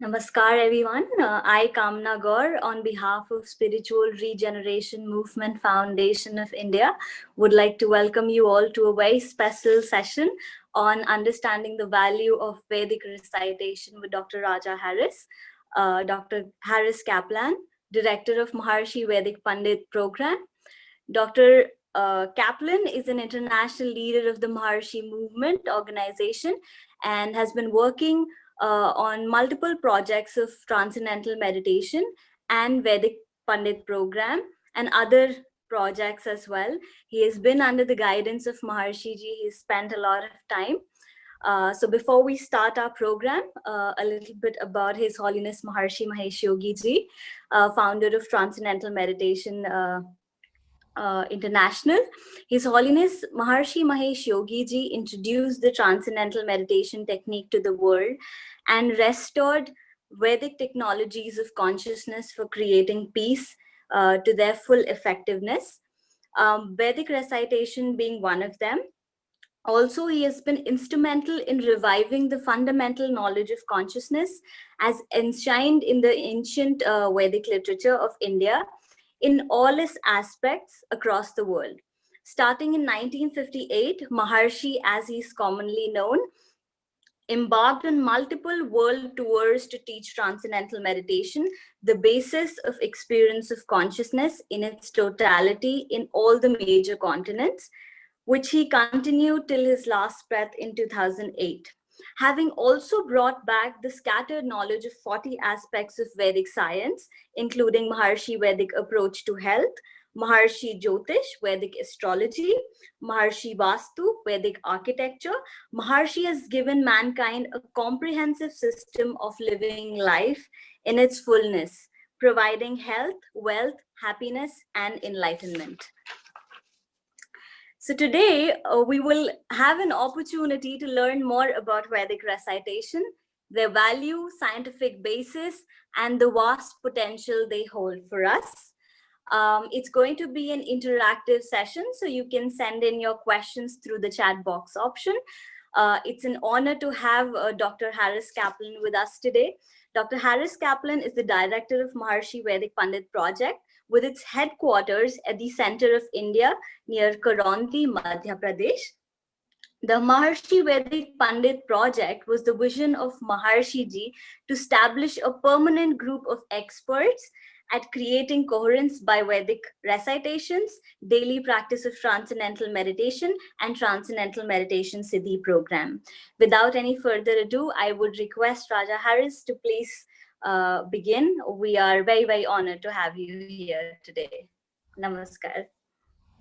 Namaskar, everyone. I, Kamna Gaur, on behalf of Spiritual Regeneration Movement Foundation of India, would like to welcome you all to a very special session on understanding the value of Vedic recitation with Dr. Raja Harris, Dr. Harris Kaplan, Director of Maharishi Vedic Pandit Program. Dr. Kaplan is an international leader of the Maharishi Movement organization and has been working on multiple projects of transcendental meditation and Vedic Pandit program and other projects as well. He has been under the guidance of Maharishi ji. He's spent a lot of time. So before we start our program, a little bit about His Holiness Maharishi Mahesh Yogi ji, founder of Transcendental Meditation International. His Holiness Maharishi Mahesh Yogi ji introduced the transcendental meditation technique to the world and restored Vedic technologies of consciousness for creating peace to their full effectiveness. Vedic recitation being one of them. Also, he has been instrumental in reviving the fundamental knowledge of consciousness as enshrined in the ancient Vedic literature of India in all its aspects across the world. Starting in 1958, Maharishi, as he is commonly known, embarked on multiple world tours to teach transcendental meditation, the basis of experience of consciousness in its totality in all the major continents, which he continued till his last breath in 2008. Having also brought back the scattered knowledge of 40 aspects of Vedic science, including Maharishi Vedic approach to health, Maharishi Jyotish, Vedic astrology, Maharishi Vastu, Vedic architecture, Maharishi has given mankind a comprehensive system of living life in its fullness, providing health, wealth, happiness, and enlightenment. So today we will have an opportunity to learn more about Vedic recitation, their value, scientific basis, and the vast potential they hold for us. It's going to be an interactive session, so you can send in your questions through the chat box option. It's an honor to have Dr. Harris Kaplan with us today. Dr. Harris Kaplan is the director of Maharishi Vedic Pandit Project, with its headquarters at the center of India near Karonti, Madhya Pradesh. The Maharishi Vedic Pandit project was the vision of Maharishi ji to establish a permanent group of experts at creating coherence by Vedic recitations, daily practice of transcendental meditation, and transcendental meditation Siddhi program. Without any further ado, I would request Raja Harris to please begin. We are very, very honored to have you here today. Namaskar.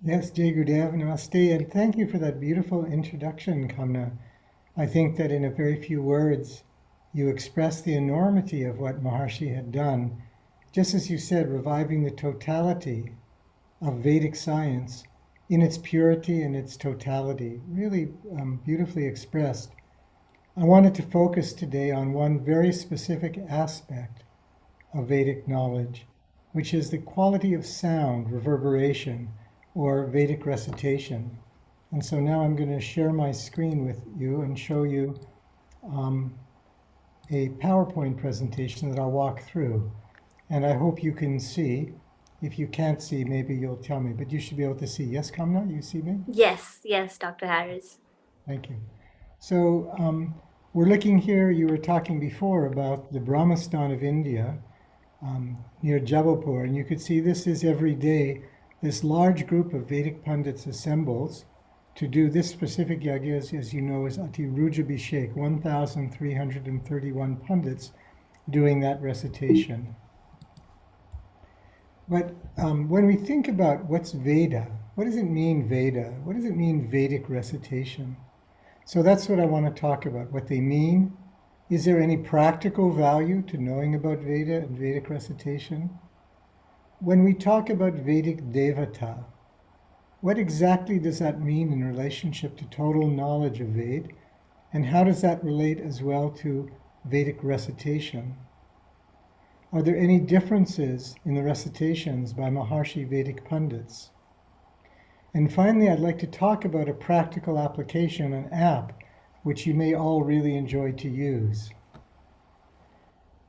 Yes, Jai Gurudev, Namaste, and thank you for that beautiful introduction, Kamna. I think that in a very few words, you express the enormity of what Maharishi had done. Just as you said, reviving the totality of Vedic science in its purity and its totality, really beautifully expressed. I wanted to focus today on one very specific aspect of Vedic knowledge, which is the quality of sound, reverberation, or Vedic recitation. And so now I'm going to share my screen with you and show you a PowerPoint presentation that I'll walk through. And I hope you can see. If you can't see, maybe you'll tell me, but you should be able to see. Yes, Kamna, you see me? Yes, Dr. Harris. Thank you. So we're looking here, you were talking before about the Brahmastan of India near Jabalpur, and you could see this is every day. This large group of Vedic Pandits assembles to do this specific yagya, as you know, is Ati Rujabhishek, 1,331 Pandits doing that recitation. But when we think about what's Veda, what does it mean Veda? What does it mean Vedic recitation? So that's what I want to talk about, what they mean. Is there any practical value to knowing about Veda and Vedic recitation? When we talk about Vedic Devata, what exactly does that mean in relationship to total knowledge of Ved? And how does that relate as well to Vedic recitation? Are there any differences in the recitations by Maharishi Vedic Pandits? And finally, I'd like to talk about a practical application, an app, which you may all really enjoy to use.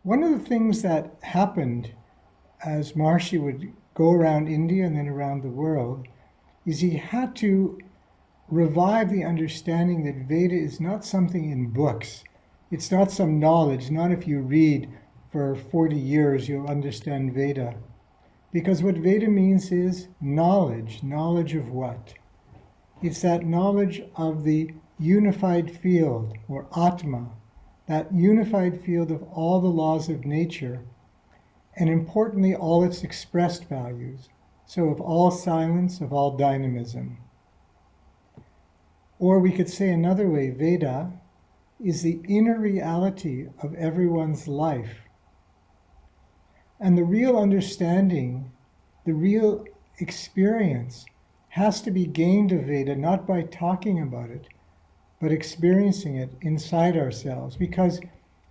One of the things that happened as Maharishi would go around India and then around the world is he had to revive the understanding that Veda is not something in books. It's not some knowledge, not if you read for 40 years you'll understand Veda. Because what Veda means is knowledge. Knowledge of what? It's that knowledge of the unified field, or Atma, that unified field of all the laws of nature, and importantly, all its expressed values. So of all silence, of all dynamism. Or we could say another way, Veda is the inner reality of everyone's life. And the real understanding, the real experience has to be gained of Veda, not by talking about it, but experiencing it inside ourselves. Because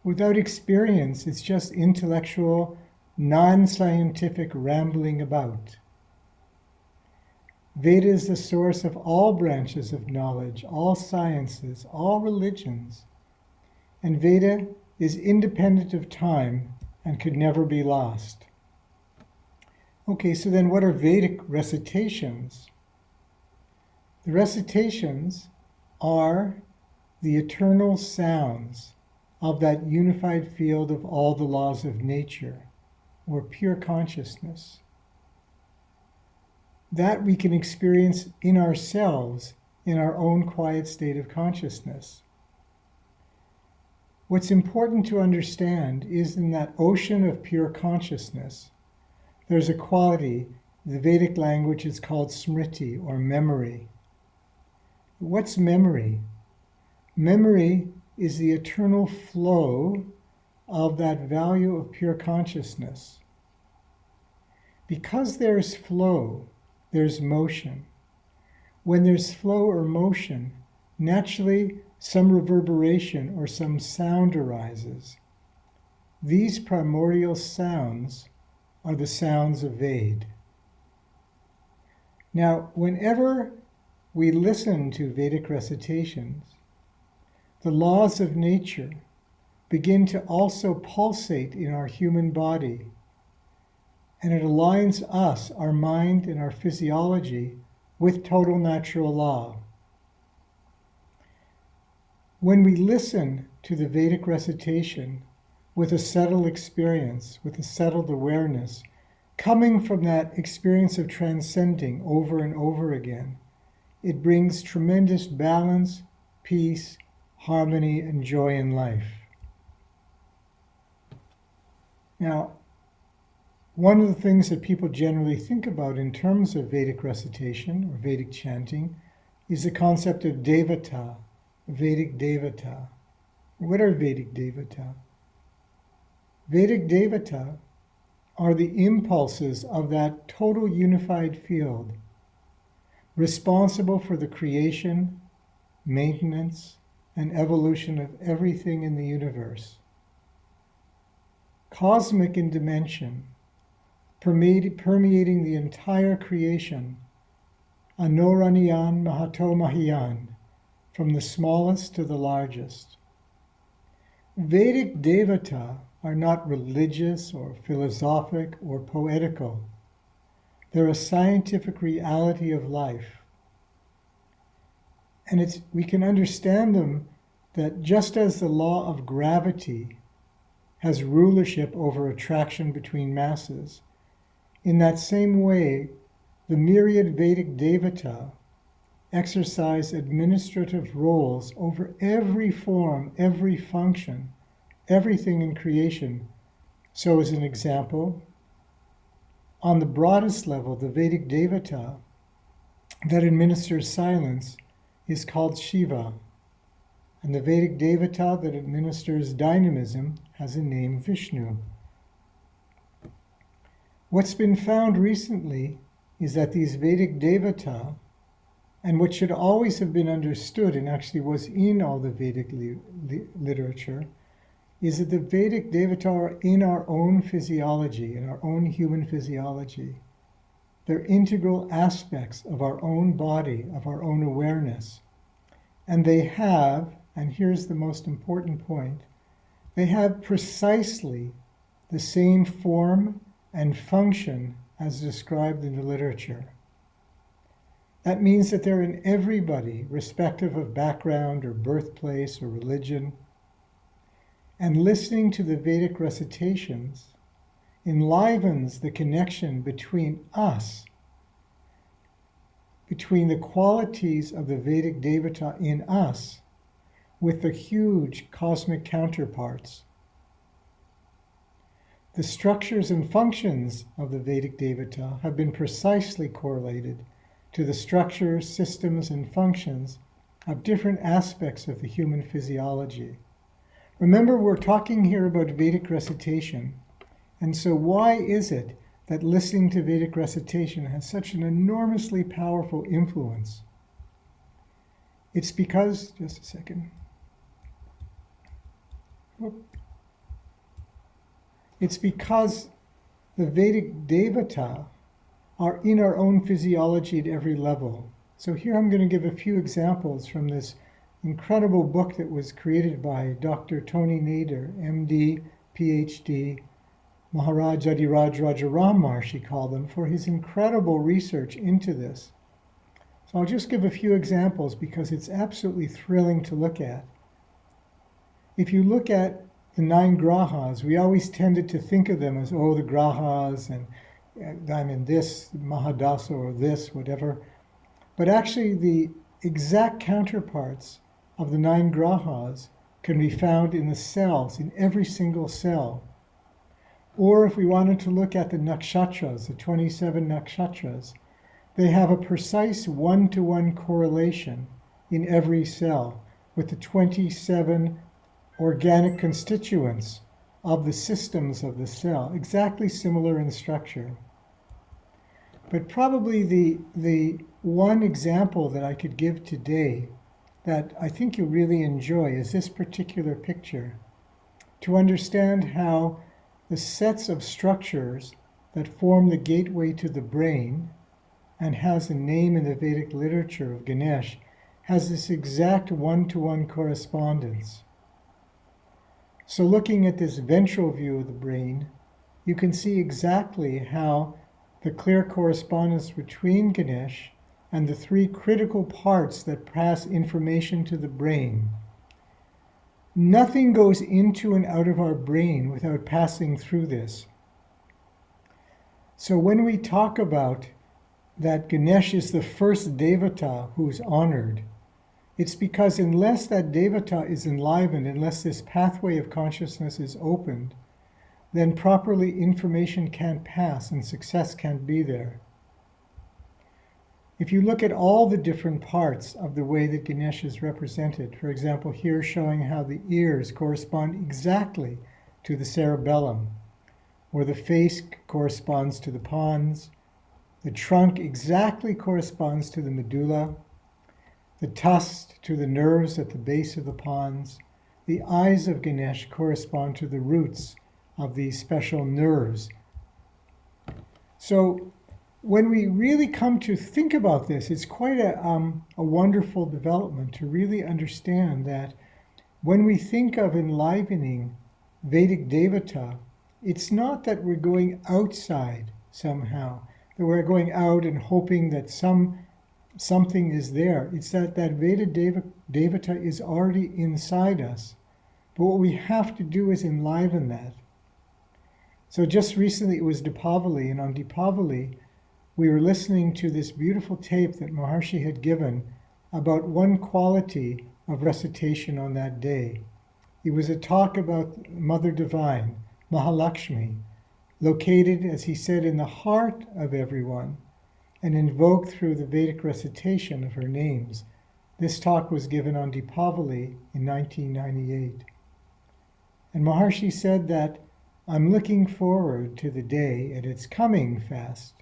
without experience, it's just intellectual, non-scientific rambling about. Veda is the source of all branches of knowledge, all sciences, all religions. And Veda is independent of time and could never be lost. Okay, so then what are Vedic recitations? The recitations are the eternal sounds of that unified field of all the laws of nature, or pure consciousness. That we can experience in ourselves, in our own quiet state of consciousness. What's important to understand is in that ocean of pure consciousness, there's a quality, the Vedic language is called smriti, or memory. What's memory? Memory is the eternal flow of that value of pure consciousness. Because there's flow, there's motion. When there's flow or motion, naturally some reverberation or some sound arises. These primordial sounds are the sounds of Veda. Now, whenever we listen to Vedic recitations, the laws of nature begin to also pulsate in our human body, and it aligns us, our mind and our physiology, with total natural law. When we listen to the Vedic recitation with a settled experience, with a settled awareness, coming from that experience of transcending over and over again, it brings tremendous balance, peace, harmony, and joy in life. Now, one of the things that people generally think about in terms of Vedic recitation or Vedic chanting is the concept of devata, Vedic devata. What are Vedic devata? Vedic devata are the impulses of that total unified field, responsible for the creation, maintenance, and evolution of everything in the universe. Cosmic in dimension, permeating the entire creation, Anoraniyan Mahato Mahiyan, from the smallest to the largest. Vedic devata are not religious or philosophic or poetical. They're a scientific reality of life. And we can understand them that just as the law of gravity has rulership over attraction between masses, in that same way, the myriad Vedic devata exercise administrative roles over every form, every function, everything in creation. So as an example, on the broadest level, the Vedic devata that administers silence is called Shiva, and the Vedic devata that administers dynamism has a name, Vishnu. What's been found recently is that these Vedic devata, and what should always have been understood and actually was in all the Vedic literature, is that the Vedic devata are in our own physiology, in our own human physiology. They're integral aspects of our own body, of our own awareness. And they have, and here's the most important point, they have precisely the same form and function as described in the literature. That means that they're in everybody, irrespective of background or birthplace or religion. And listening to the Vedic recitations enlivens the connection between us, between the qualities of the Vedic Devata in us, with the huge cosmic counterparts. The structures and functions of the Vedic Devata have been precisely correlated to the structures, systems, and functions of different aspects of the human physiology. Remember, we're talking here about Vedic recitation, and so why is it that listening to Vedic recitation has such an enormously powerful influence? It's because, just a second. It's because the Vedic Devata are in our own physiology at every level. So here I'm going to give a few examples from this incredible book that was created by Dr. Tony Nader, MD, PhD, Maharaj Adiraj Rajaram Maharishi called him, for his incredible research into this. So I'll just give a few examples because it's absolutely thrilling to look at. If you look at the 9 grahas, we always tended to think of them as, oh, the grahas, and I'm in this Mahadasa or this, whatever. But actually the exact counterparts of the 9 grahas can be found in the cells, in every single cell. Or if we wanted to look at the nakshatras, the 27 nakshatras, they have a precise one-to-one correlation in every cell with the 27 organic constituents of the systems of the cell, exactly similar in structure. But probably the one example that I could give today that I think you'll really enjoy is this particular picture, to understand how the sets of structures that form the gateway to the brain and has a name in the Vedic literature of Ganesh has this exact one-to-one correspondence. So looking at this ventral view of the brain, you can see exactly how the clear correspondence between Ganesh and the 3 critical parts that pass information to the brain. Nothing goes into and out of our brain without passing through this. So when we talk about that Ganesh is the first Devata who's honored, it's because unless that Devata is enlivened, unless this pathway of consciousness is opened, then properly information can't pass and success can't be there. If you look at all the different parts of the way that Ganesh is represented, for example, here showing how the ears correspond exactly to the cerebellum, or the face corresponds to the pons, the trunk exactly corresponds to the medulla, the tusk to the nerves at the base of the pons, the eyes of Ganesh correspond to the roots of these special nerves. So when we really come to think about this, it's quite a wonderful development to really understand that when we think of enlivening Vedic Devata, it's not that we're going outside somehow, that we're going out and hoping that something is there. It's that Veda Devata is already inside us. But what we have to do is enliven that. So just recently it was Deepavali, and on Deepavali we were listening to this beautiful tape that Maharishi had given about one quality of recitation on that day. It was a talk about Mother Divine, Mahalakshmi, located, as he said, in the heart of everyone and invoked through the Vedic recitation of her names. This talk was given on Deepavali in 1998. And Maharishi said that I'm looking forward to the day, and it's coming fast,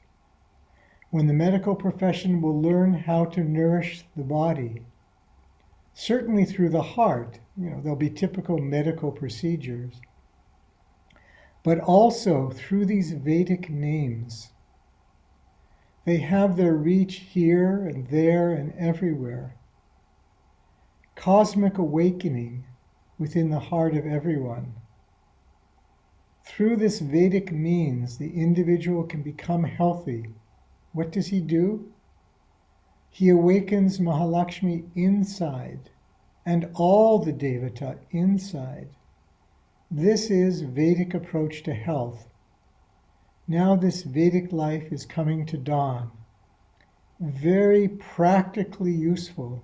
when the medical profession will learn how to nourish the body. Certainly through the heart, there'll be typical medical procedures, but also through these Vedic names. They have their reach here and there and everywhere. Cosmic awakening within the heart of everyone through this Vedic means, the individual can become healthy. What does he do? He awakens Mahalakshmi inside and all the Devata inside. This is Vedic approach to health. Now this Vedic life is coming to dawn. Very practically useful,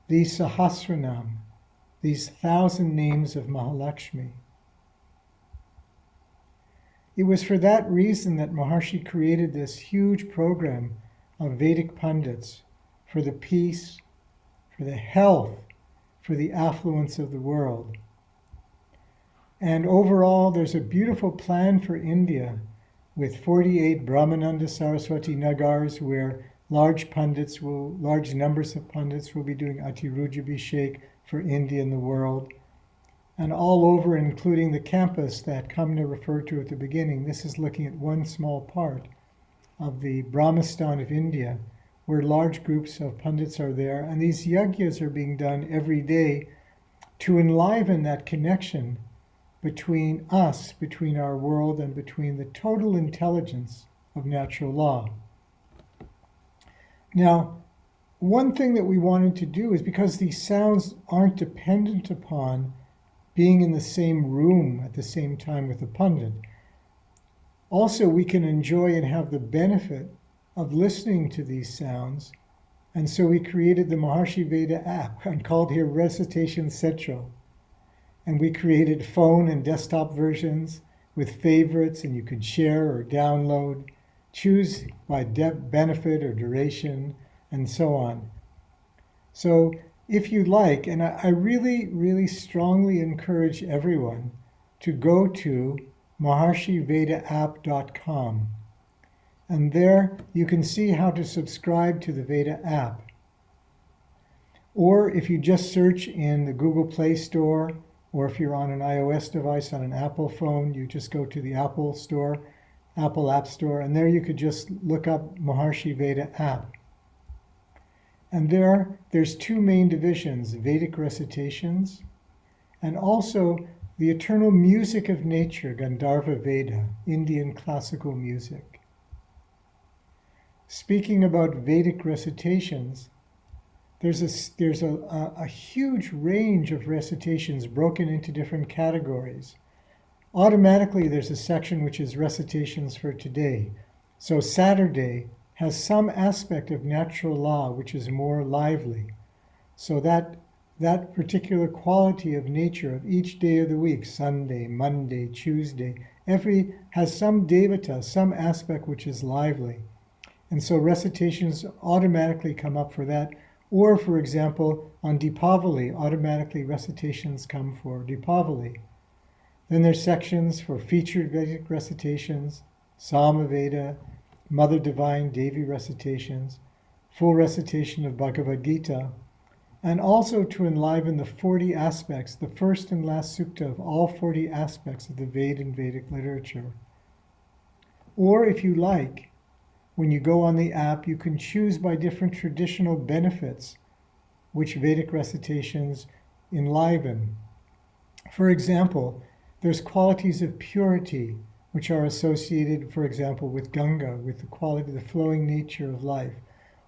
these Sahasranam, these 1,000 names of Mahalakshmi. It was for that reason that Maharishi created this huge program of Vedic pundits for the peace, for the health, for the affluence of the world. And overall, there's a beautiful plan for India with 48 Brahmananda Saraswati Nagars where large numbers of pundits will be doing Atirujabhishek for India and the world. And all over, including the campus that Kamna referred to at the beginning, this is looking at one small part of the Brahmistan of India, where large groups of pundits are there. And these yagyas are being done every day to enliven that connection between us, between our world, and between the total intelligence of natural law. Now, one thing that we wanted to do is, because these sounds aren't dependent upon being in the same room at the same time with the pundit, also we can enjoy and have the benefit of listening to these sounds. And so we created the Maharishi Veda app and called here Recitation Central. And we created phone and desktop versions with favorites, and you could share or download, choose by benefit or duration, and so on. So if you like, and I really, really strongly encourage everyone to go to maharshivedaapp.com. And there you can see how to subscribe to the Veda app. Or if you just search in the Google Play Store, or if you're on an iOS device on an Apple phone, you just go to the Apple Store, Apple App Store, and there you could just look up Maharishi Veda app. And there's two main divisions, Vedic Recitations, and also the eternal music of nature, Gandharva Veda, Indian classical music. Speaking about Vedic recitations, there's a huge range of recitations broken into different categories. Automatically, there's a section which is recitations for today. So Saturday has some aspect of natural law which is more lively. So that particular quality of nature of each day of the week, Sunday, Monday, Tuesday, has some devata, some aspect which is lively. And so recitations automatically come up for that. Or, for example, on Deepavali, automatically recitations come for Deepavali. Then there's sections for featured Vedic recitations, Samaveda, Mother Divine Devi recitations, full recitation of Bhagavad Gita, and also to enliven the 40 aspects, the first and last sukta of all 40 aspects of the Veda and Vedic literature. Or if you like, when you go on the app, you can choose by different traditional benefits which Vedic recitations enliven. For example, there's qualities of purity which are associated, for example, with Ganga, with the quality, the flowing nature of life,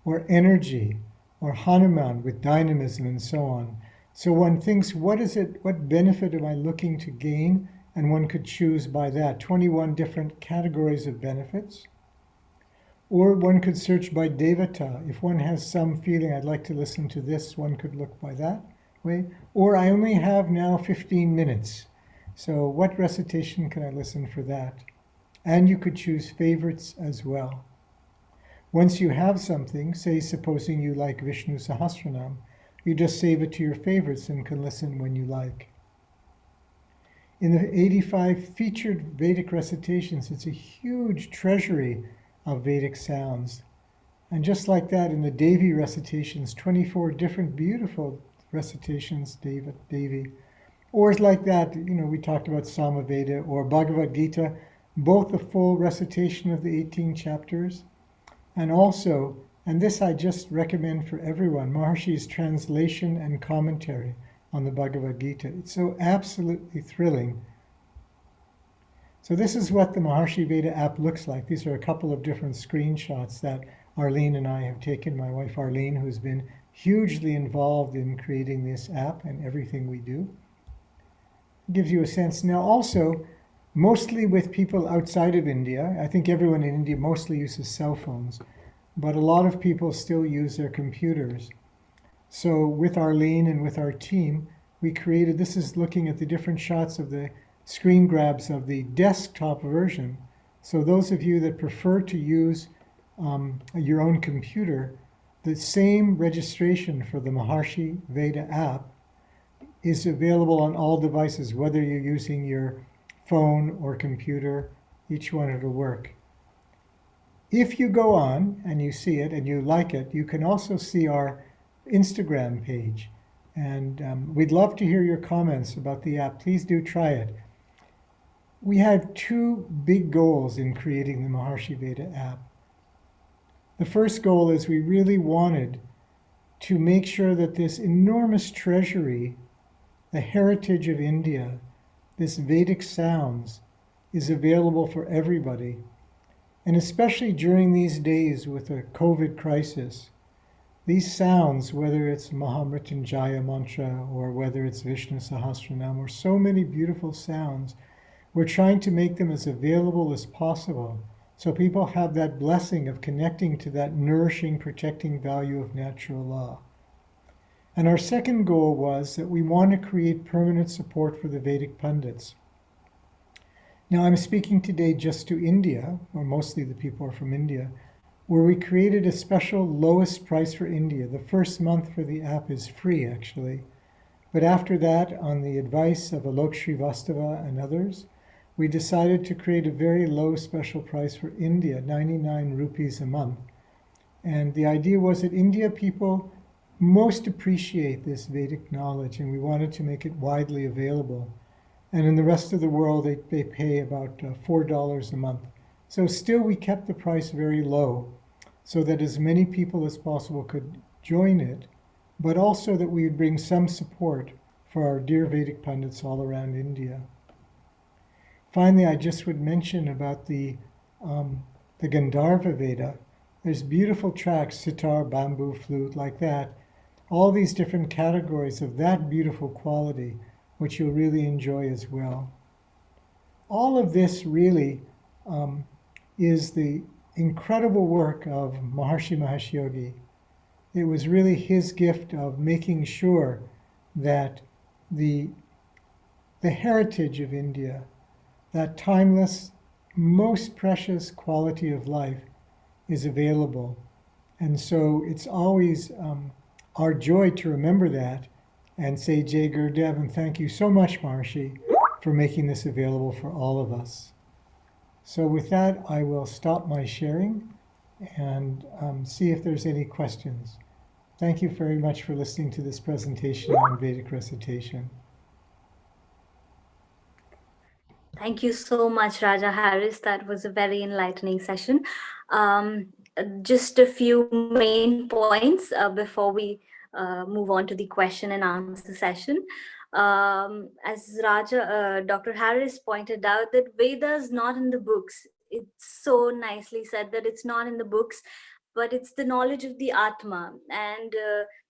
or energy, or Hanuman with dynamism and so on. So one thinks, what benefit am I looking to gain? And one could choose by that 21 different categories of benefits. Or one could search by Devata. If one has some feeling, I'd like to listen to this, one could look by that way. Or I only have now 15 minutes. So what recitation can I listen for that? And you could choose favorites as well. Once you have something, say supposing you like Vishnu Sahasranam, you just save it to your favorites and can listen when you like. In the 85 featured Vedic recitations, it's a huge treasury of Vedic sounds. And just like that, in the Devi recitations, 24 different beautiful recitations, Devi. Or it's like that, we talked about Samaveda or Bhagavad Gita, both the full recitation of the 18 chapters, and also, and this I just recommend for everyone, Maharishi's translation and commentary on the Bhagavad Gita. It's so absolutely thrilling. So this is what the Maharishi Veda app looks like. These are a couple of different screenshots that Arlene and I have taken, my wife Arlene, who's been hugely involved in creating this app and everything we do. It gives you a sense. Now also, mostly with people outside of India, I think everyone in India mostly uses cell phones, but a lot of people still use their computers. So with Arlene and with our team, we created, this is looking at the different shots of the screen grabs of the desktop version. So those of you that prefer to use your own computer, the same registration for the Maharishi Veda app is available on all devices, whether you're using your phone or computer, each one it'll work. If you go on and you see it and you like it, you can also see our Instagram page. And we'd love to hear your comments about the app. Please do try it. We had two big goals in creating the Maharishi Veda app. The first goal is we really wanted to make sure that this enormous treasury, the heritage of India, this Vedic sounds, is available for everybody. And especially during these days with the COVID crisis, these sounds, whether it's Mahamrityunjaya mantra or whether it's Vishnu Sahasranam, or so many beautiful sounds, we're trying to make them as available as possible so people have that blessing of connecting to that nourishing, protecting value of natural law. And our second goal was that we want to create permanent support for the Vedic pundits. Now, I'm speaking today just to India, or mostly the people are from India, where we created a special lowest price for India. The first month for the app is free, actually. But after that, on the advice of Alok Srivastava and others, we decided to create a very low special price for India, 99 rupees a month. And the idea was that India people most appreciate this Vedic knowledge, and we wanted to make it widely available. And in the rest of the world, they pay about $4 a month. So still we kept the price very low so that as many people as possible could join it, but also that we would bring some support for our dear Vedic pundits all around India. Finally, I just would mention about the Gandharva Veda. There's beautiful tracks, sitar, bamboo, flute, like that. All these different categories of that beautiful quality, which you'll really enjoy as well. All of this really is the incredible work of Maharishi Mahesh Yogi. It was really his gift of making sure that the heritage of India, that timeless, most precious quality of life, is available. And so it's always our joy to remember that and say Jai Gurudev, and thank you so much, Maharishi, for making this available for all of us. So with that, I will stop my sharing and see if there's any questions. Thank you very much for listening to this presentation on Vedic recitation. Thank you so much, Raja Harris. That was a very enlightening session. Just a few main points before we move on to the question and answer session. As Dr. Harris pointed out, that Veda is not in the books. It's so nicely said that it's not in the books, but it's the knowledge of the Atma. And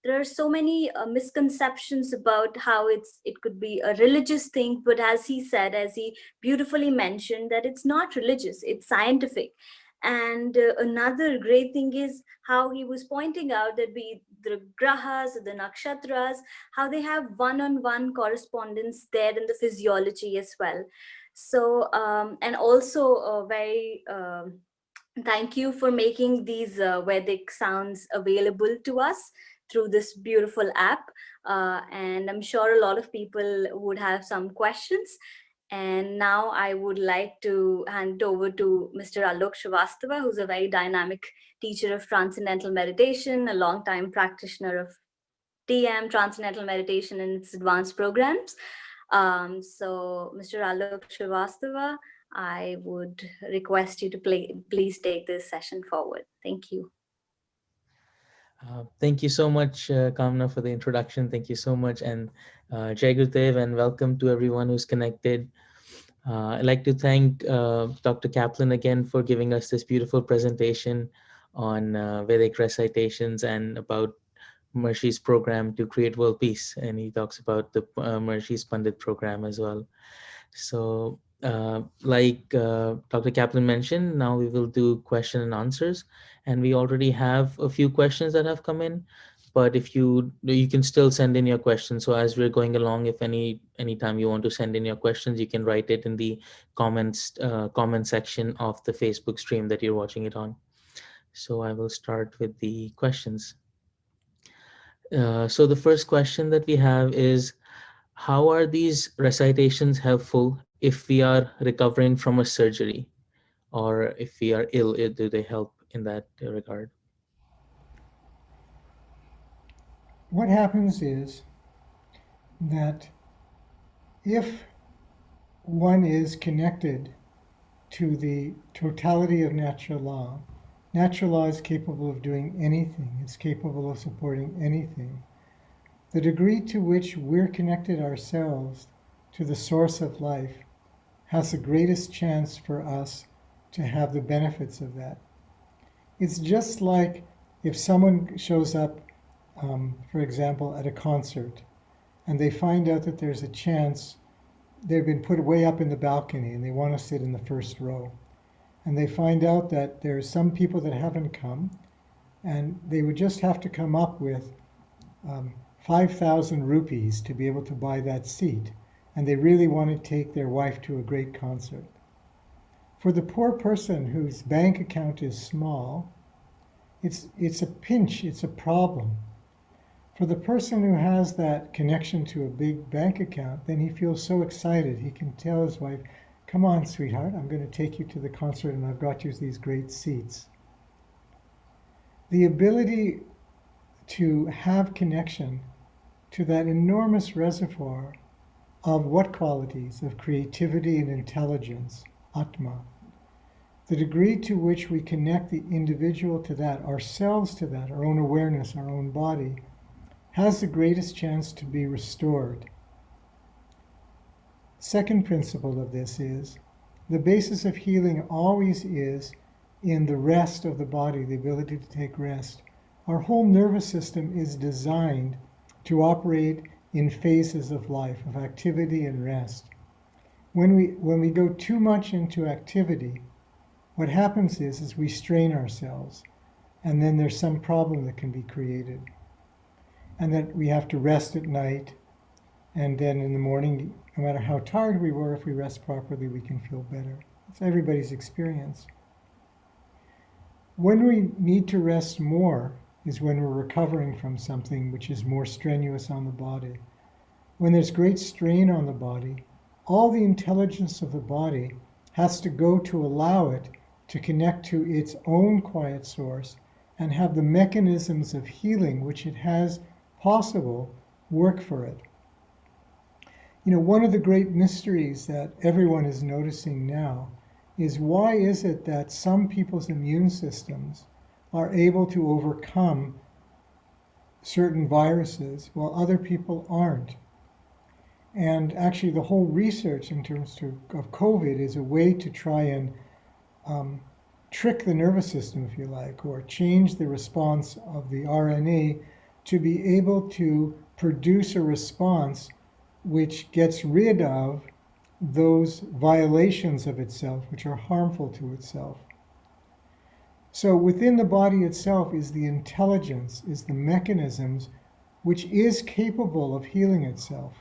there are so many misconceptions about how it could be a religious thing, but as he said, as he beautifully mentioned, that it's not religious, it's scientific. And another great thing is how he was pointing out that the grahas, the nakshatras, how they have one-on-one correspondence there in the physiology as well. So and also very thank you for making these Vedic sounds available to us through this beautiful app. And I'm sure a lot of people would have some questions. And now I would like to hand it over to Mr. Alok Srivastava, who's a very dynamic teacher of transcendental meditation, a long-time practitioner of TM, transcendental meditation, and its advanced programs. So, Mr. Alok Srivastava, I would request you to please take this session forward. Thank you. Thank you so much, Kamna, for the introduction. Thank you so much. And Jai Gurudev, and welcome to everyone who's connected. I'd like to thank Dr. Kaplan again for giving us this beautiful presentation on Vedic recitations and about Mahari's program to create world peace. And he talks about the Mahari's Pandit program as well. So, like Dr. Kaplan mentioned, now we will do question and answers, and we already have a few questions that have come in. But if you can still send in your questions. So as we're going along, if anytime you want to send in your questions, you can write it in the comment section of the Facebook stream that you're watching it on. So I will start with the questions. So the first question that we have is, how are these recitations helpful if we are recovering from a surgery, or if we are ill? Do they help in that regard? What happens is that if one is connected to the totality of natural law is capable of doing anything, it's capable of supporting anything. The degree to which we're connected ourselves to the source of life has the greatest chance for us to have the benefits of that. It's just like if someone shows up, for example, at a concert, and they find out that there's a chance they've been put way up in the balcony and they want to sit in the first row. And they find out that there's some people that haven't come, and they would just have to come up with 5,000 rupees to be able to buy that seat. And they really want to take their wife to a great concert. For the poor person whose bank account is small, it's a pinch, it's a problem. For the person who has that connection to a big bank account, then he feels so excited. He can tell his wife, "Come on, sweetheart, I'm going to take you to the concert and I've got you these great seats." The ability to have connection to that enormous reservoir of what qualities? Of creativity and intelligence, Atma. The degree to which we connect the individual to that, ourselves to that, our own awareness, our own body, has the greatest chance to be restored. Second principle of this is, the basis of healing always is in the rest of the body, the ability to take rest. Our whole nervous system is designed to operate in phases of life, of activity and rest. When we go too much into activity, what happens is we strain ourselves, and then there's some problem that can be created. And that we have to rest at night, and then in the morning, no matter how tired we were, if we rest properly, we can feel better. It's everybody's experience. When we need to rest more is when we're recovering from something which is more strenuous on the body. When there's great strain on the body, all the intelligence of the body has to go to allow it to connect to its own quiet source and have the mechanisms of healing which it has possible work for it. You know, one of the great mysteries that everyone is noticing now is, why is it that some people's immune systems are able to overcome certain viruses while other people aren't? And actually the whole research in terms of COVID is a way to try and trick the nervous system, if you like, or change the response of the RNA to be able to produce a response which gets rid of those violations of itself which are harmful to itself. So within the body itself is the intelligence, is the mechanisms which is capable of healing itself.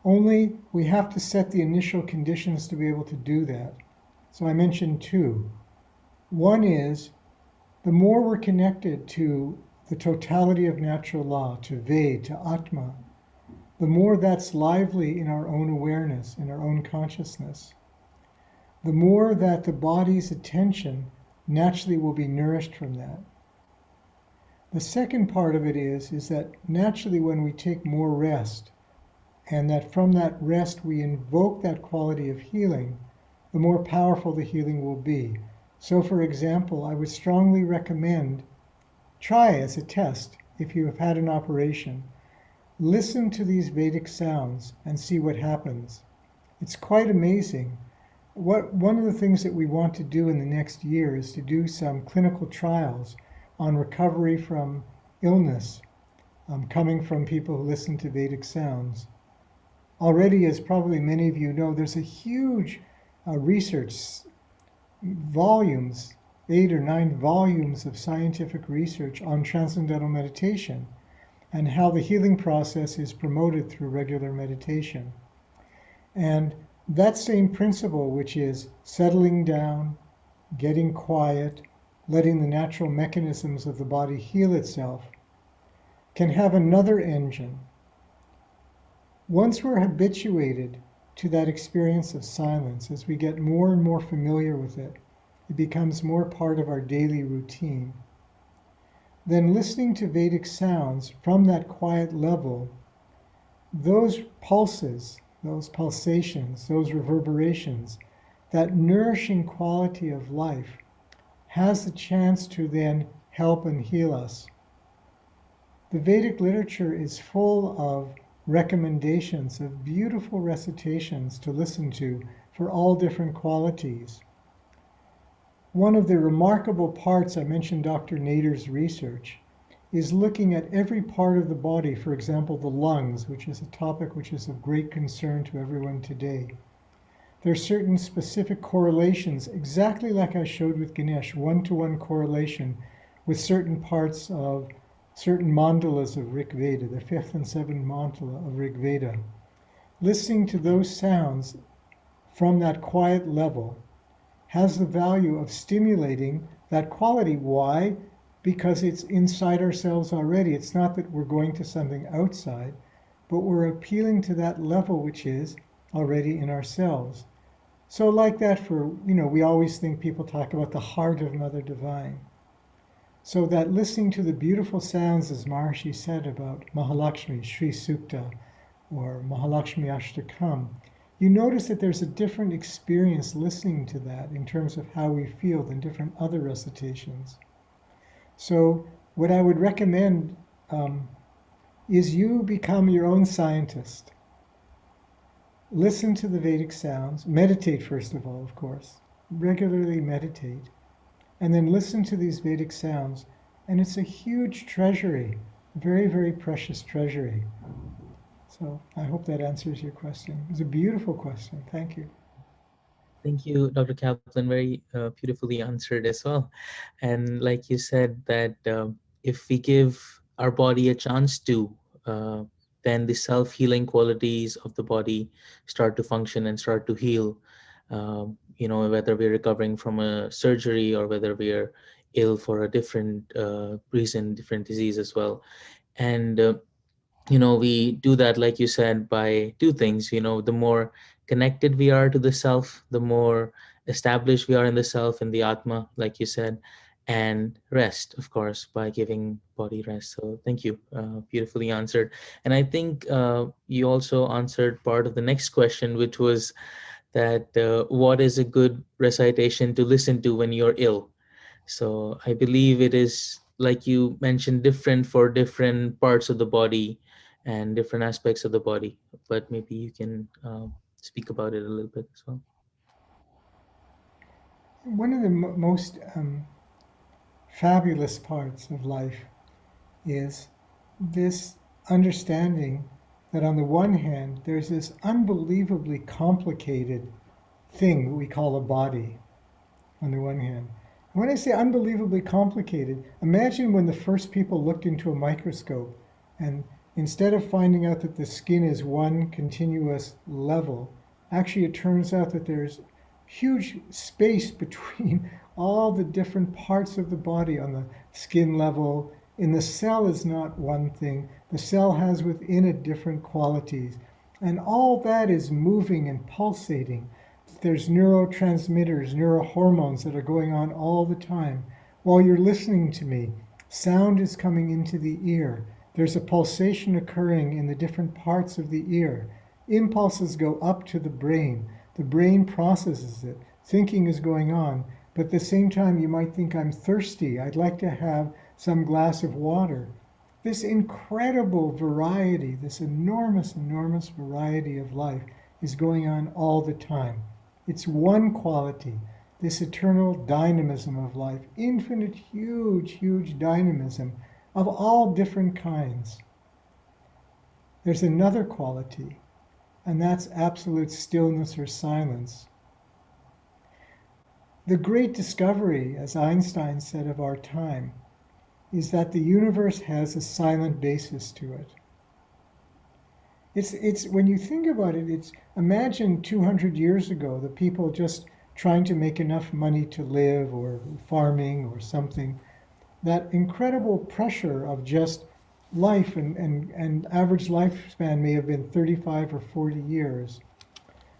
Only we have to set the initial conditions to be able to do that. So I mentioned two. One is, the more we're connected to the totality of natural law, to Veda, to Atma, the more that's lively in our own awareness, in our own consciousness, the more that the body's attention naturally will be nourished from that. The second part of it is that naturally when we take more rest, and that from that rest we invoke that quality of healing, the more powerful the healing will be. So for example, I would strongly recommend, try as a test, if you have had an operation, listen to these Vedic sounds and see what happens. It's quite amazing. One of the things that we want to do in the next year is to do some clinical trials on recovery from illness, coming from people who listen to Vedic sounds. Already, as probably many of you know, there's a huge research volumes, 8 or 9 volumes of scientific research on transcendental meditation and how the healing process is promoted through regular meditation. And that same principle, which is settling down, getting quiet, letting the natural mechanisms of the body heal itself, can have another engine. Once we're habituated to that experience of silence, as we get more and more familiar with it, it becomes more part of our daily routine. Then listening to Vedic sounds from that quiet level, those pulses, those pulsations, those reverberations, that nourishing quality of life has the chance to then help and heal us. The Vedic literature is full of recommendations of beautiful recitations to listen to for all different qualities. One of the remarkable parts, I mentioned Dr. Nader's research, is looking at every part of the body, for example, the lungs, which is a topic which is of great concern to everyone today. There are certain specific correlations, exactly like I showed with Ganesh, one-to-one correlation with certain parts of certain mandalas of Rig Veda, the 5th and 7th mandala of Rig Veda. Listening to those sounds from that quiet level has the value of stimulating that quality. Why? Because it's inside ourselves already. It's not that we're going to something outside, but we're appealing to that level which is already in ourselves. So like that for, we always think people talk about the heart of Mother Divine. So that listening to the beautiful sounds, as Maharishi said about Mahalakshmi, Sri Sukta, or Mahalakshmi Ashtakam, you notice that there's a different experience listening to that in terms of how we feel than different other recitations. So what I would recommend is you become your own scientist. Listen to the Vedic sounds, meditate first of all, of course, regularly meditate, and then listen to these Vedic sounds, and it's a huge treasury, very, very precious treasury. So I hope that answers your question. It's a beautiful question. Thank you. Thank you, Dr. Kaplan. Very beautifully answered as well. And like you said, that if we give our body a chance to, then the self-healing qualities of the body start to function and start to heal. Whether we're recovering from a surgery or whether we're ill for a different reason, different disease as well. And we do that, like you said, by two things. The more connected we are to the self, the more established we are in the self, in the atma, like you said, and rest, of course, by giving body rest. So thank you, beautifully answered. And I think you also answered part of the next question, which was that what is a good recitation to listen to when you're ill? So I believe it is, like you mentioned, different for different parts of the body and different aspects of the body. But maybe you can speak about it a little bit as well. One of the most fabulous parts of life is this understanding that on the one hand, there's this unbelievably complicated thing that we call a body, on the one hand. When I say unbelievably complicated, imagine when the first people looked into a microscope and instead of finding out that the skin is one continuous level, actually it turns out that there's huge space between all the different parts of the body on the skin level. In the cell is not one thing. The cell has within it different qualities. And all that is moving and pulsating. There's neurotransmitters, neurohormones that are going on all the time. While you're listening to me, sound is coming into the ear. There's a pulsation occurring in the different parts of the ear. Impulses go up to the brain. The brain processes it. Thinking is going on. But at the same time, you might think, I'm thirsty. I'd like to have some glass of water. This incredible variety, this enormous, enormous variety of life is going on all the time. It's one quality, this eternal dynamism of life, infinite, huge, huge dynamism of all different kinds. There's another quality, and that's absolute stillness or silence. The great discovery, as Einstein said, of our time is that the universe has a silent basis to it. It's when you think about it, it's imagine 200 years ago, the people just trying to make enough money to live or farming or something, that incredible pressure of just life and average lifespan may have been 35 or 40 years.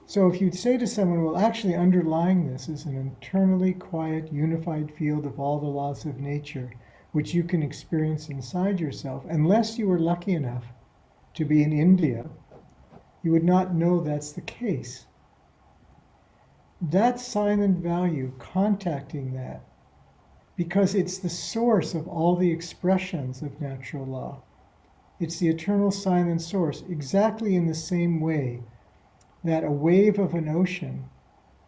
So if you'd say to someone, well, actually underlying this is an internally quiet, unified field of all the laws of nature, which you can experience inside yourself, unless you were lucky enough to be in India, you would not know that's the case. That silent value, contacting that, because it's the source of all the expressions of natural law. It's the eternal silent source, exactly in the same way that a wave of an ocean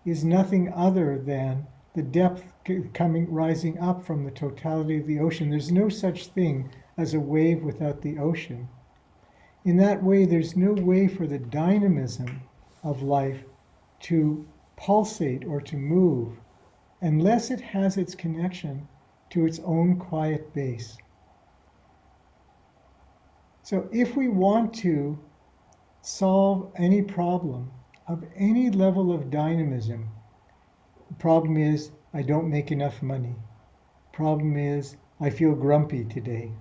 is nothing other than the depth rising up from the totality of the ocean. There's no such thing as a wave without the ocean. In that way, there's no way for the dynamism of life to pulsate or to move unless it has its connection to its own quiet base. So if we want to solve any problem of any level of dynamism, the problem is I don't make enough money. Problem is I feel grumpy today.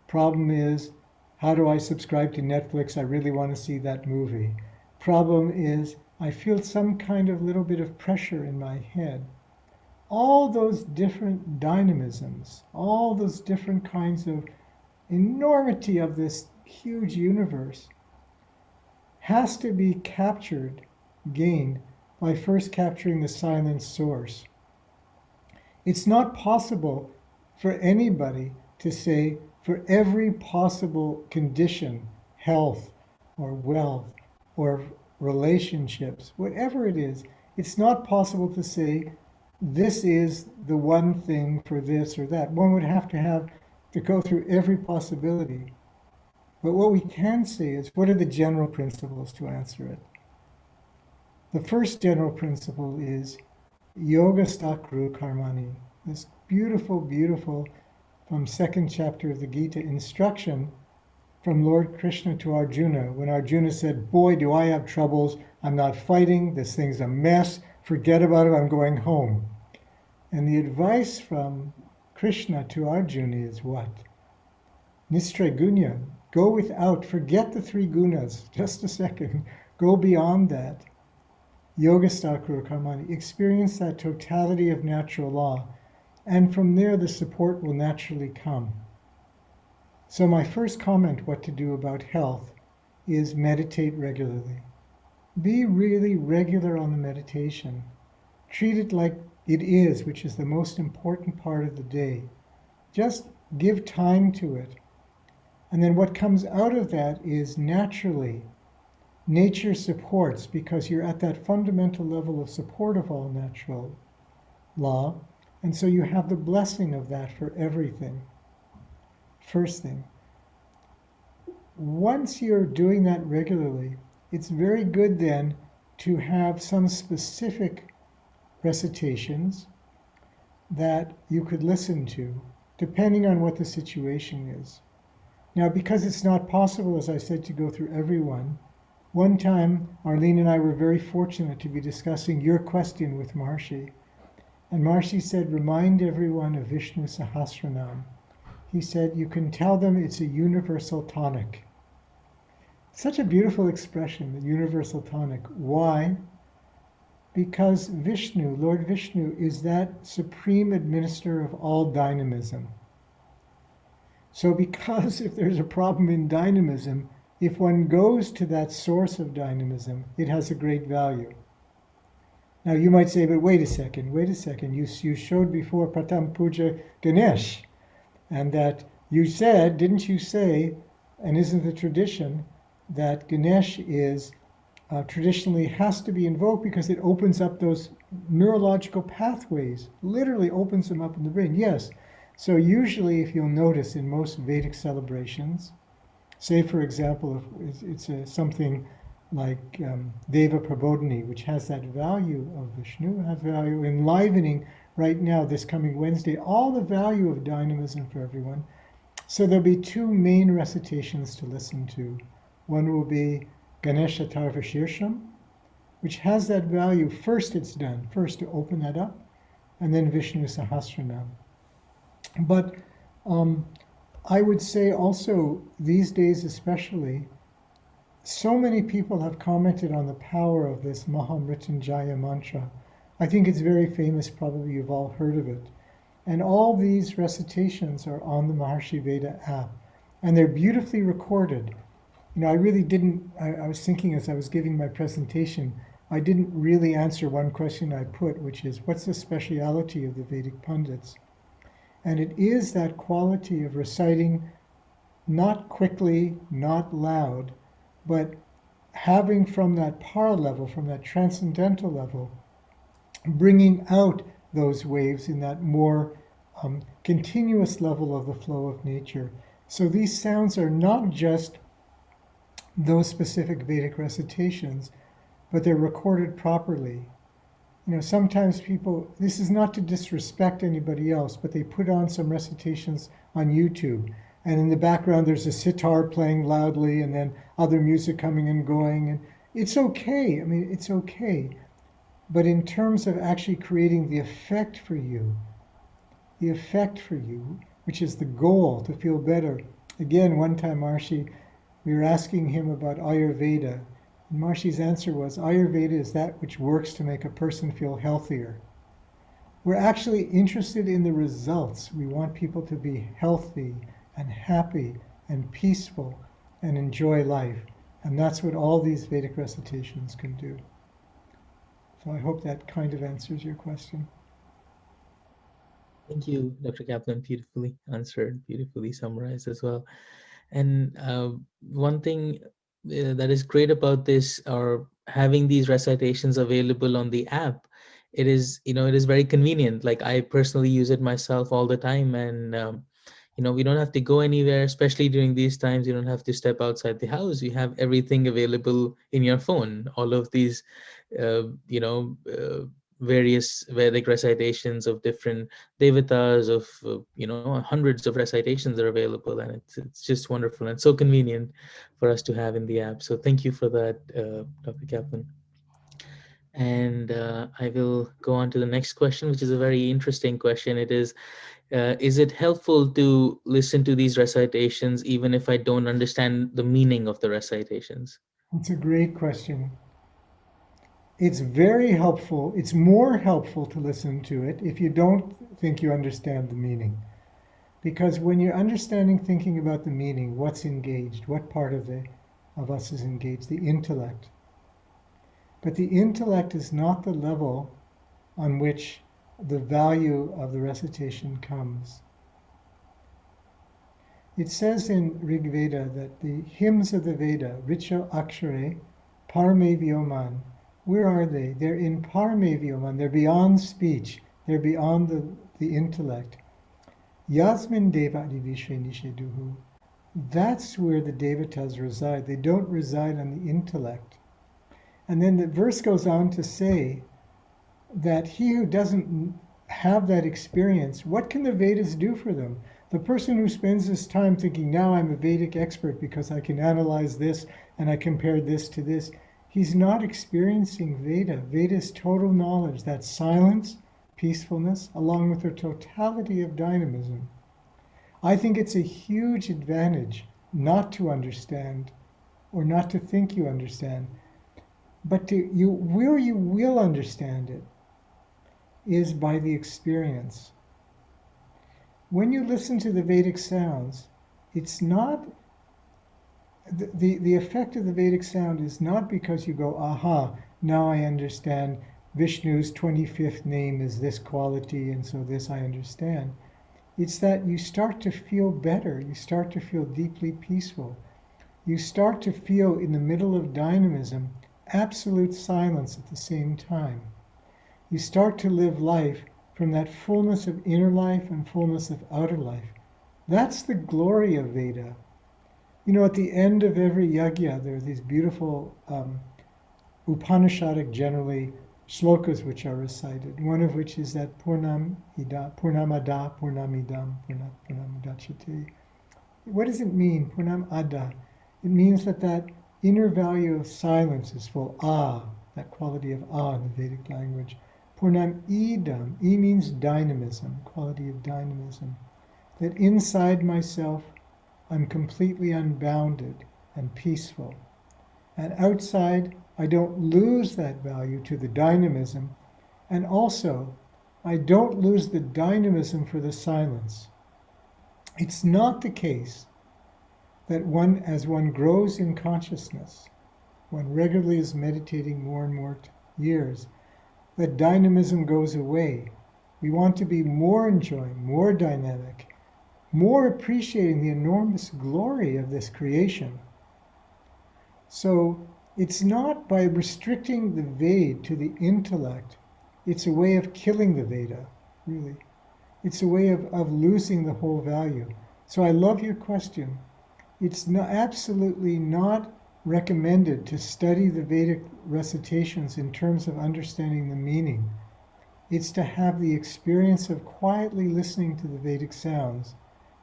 Problem is, how do I subscribe to Netflix? I really want to see that movie. Problem is, I feel some kind of little bit of pressure in my head. All those different dynamisms, all those different kinds of enormity of this huge universe has to be captured, gained, by first capturing the silent source. It's not possible for anybody to say, for every possible condition, health or wealth or relationships, whatever it is, it's not possible to say, this is the one thing for this or that. One would have to go through every possibility. But what we can say is, what are the general principles to answer it? The first general principle is yoga stakru karmani. This beautiful, beautiful, from second chapter of the Gita, instruction from Lord Krishna to Arjuna, when Arjuna said, boy, do I have troubles, I'm not fighting, this thing's a mess, forget about it, I'm going home. And the advice from Krishna to Arjuna is what? Nistra gunya, go without, forget the three gunas, just a second, go beyond that. Yoga stakru karmani, experience that totality of natural law, and from there the support will naturally come. So my first comment, what to do about health, is meditate regularly. Be really regular on the meditation. Treat it like it is, which is the most important part of the day. Just give time to it. And then what comes out of that is naturally, nature supports, because you're at that fundamental level of support of all natural law, and so you have the blessing of that for everything. First thing. Once you're doing that regularly, it's very good then to have some specific recitations that you could listen to, depending on what the situation is. Now, because it's not possible, as I said, to go through every one time Arlene and I were very fortunate to be discussing your question with Maharishi. And Maharishi said, remind everyone of Vishnu Sahasranam. He said, you can tell them it's a universal tonic. Such a beautiful expression, the universal tonic. Why? Because Vishnu, Lord Vishnu, is that supreme administrator of all dynamism. So because if there's a problem in dynamism, if one goes to that source of dynamism, it has a great value. Now you might say, but wait a second. You showed before Pratam Puja Ganesh, and that you said, didn't you say, and isn't the tradition, that Ganesh is traditionally has to be invoked because it opens up those neurological pathways, literally opens them up in the brain. Yes. So usually, if you'll notice in most Vedic celebrations, say for example, if it's something like Deva Prabodhini, which has that value of Vishnu, has value enlivening right now, this coming Wednesday, all the value of dynamism for everyone. So there'll be two main recitations to listen to. One will be Ganesha Tarvashirsham, which has that value. First it's done, first to open that up, and then Vishnu Sahasranam. But I would say also, these days especially, so many people have commented on the power of this Mahamrityunjaya mantra. I think it's very famous, probably you've all heard of it. And all these recitations are on the Maharishi Veda app, and they're beautifully recorded. I really didn't, I was thinking as I was giving my presentation, I didn't really answer one question I put, which is, what's the speciality of the Vedic Pundits? And it is that quality of reciting not quickly, not loud, but having from that para level, from that transcendental level, bringing out those waves in that more continuous level of the flow of nature. So these sounds are not just those specific Vedic recitations, but they're recorded properly. Sometimes people, this is not to disrespect anybody else, but they put on some recitations on YouTube, and in the background there's a sitar playing loudly and then other music coming and going, and it's okay. It's okay. But in terms of actually creating the effect for you, which is the goal, to feel better. Again, one time Maharishi, we were asking him about Ayurveda, and Maharishi's answer was, Ayurveda is that which works to make a person feel healthier. We're actually interested in the results. We want people to be healthy and happy and peaceful and enjoy life. And that's what all these Vedic recitations can do. So I hope that kind of answers your question. Thank you, Dr. Kaplan. Beautifully answered, beautifully summarized as well. And one thing that is great about this, or having these recitations available on the app, it is very convenient. Like, I personally use it myself all the time, and we don't have to go anywhere, especially during these times. You don't have to step outside the house. You have everything available in your phone. All of these uh, you know various Vedic recitations of different devatas, of hundreds of recitations are available, and it's just wonderful and so convenient for us to have in the app. So thank you for that, Dr. Kaplan. And I will go on to the next question, which is a very interesting question. It is it helpful to listen to these recitations even if I don't understand the meaning of the recitations? It's a great question. It's very helpful. It's more helpful to listen to it if you don't think you understand the meaning. Because when you're understanding, thinking about the meaning, what's engaged, what part of us is engaged, the intellect. But the intellect is not the level on which the value of the recitation comes. It says in Rig Veda that the hymns of the Veda, Richa Akshare, Parme Vyoman, where are they? They're in Parme Vyoman. They're beyond speech. They're beyond the intellect. Yasmin Deva Divishe Nisheduhu. That's where the Devatas reside. They don't reside on the intellect. And then the verse goes on to say that he who doesn't have that experience, what can the Vedas do for them? The person who spends his time thinking, now I'm a Vedic expert because I can analyze this and I compared this to this, he's not experiencing Veda. Veda is total knowledge, that silence, peacefulness, along with the totality of dynamism. I think it's a huge advantage not to understand or not to think you understand, but where you will understand it is by the experience. When you listen to the Vedic sounds, it's not, the effect of the Vedic sound is not because you go, aha, now I understand Vishnu's 25th name is this quality, and so this I understand. It's that you start to feel better, you start to feel deeply peaceful. You start to feel in the middle of dynamism absolute silence at the same time. You start to live life from that fullness of inner life and fullness of outer life. That's the glory of Veda. You know, at the end of every yajna, there are these beautiful Upanishadic, generally, shlokas which are recited, one of which is that Purnamada Purnamidam Purnamudachyate. What does it mean, Purnam Ada? It means that inner value of silence is full, that quality of in the Vedic language. Purnam Idam, E means dynamism, quality of dynamism. That inside myself, I'm completely unbounded and peaceful. And outside, I don't lose that value to the dynamism. And also, I don't lose the dynamism for the silence. It's not the case that as one grows in consciousness, one regularly is meditating more and more years, that dynamism goes away. We want to be more enjoying, more dynamic, more appreciating the enormous glory of this creation. So it's not by restricting the Veda to the intellect, it's a way of killing the Veda, really. It's a way of losing the whole value. So I love your question. It's absolutely not recommended to study the Vedic recitations in terms of understanding the meaning. It's to have the experience of quietly listening to the Vedic sounds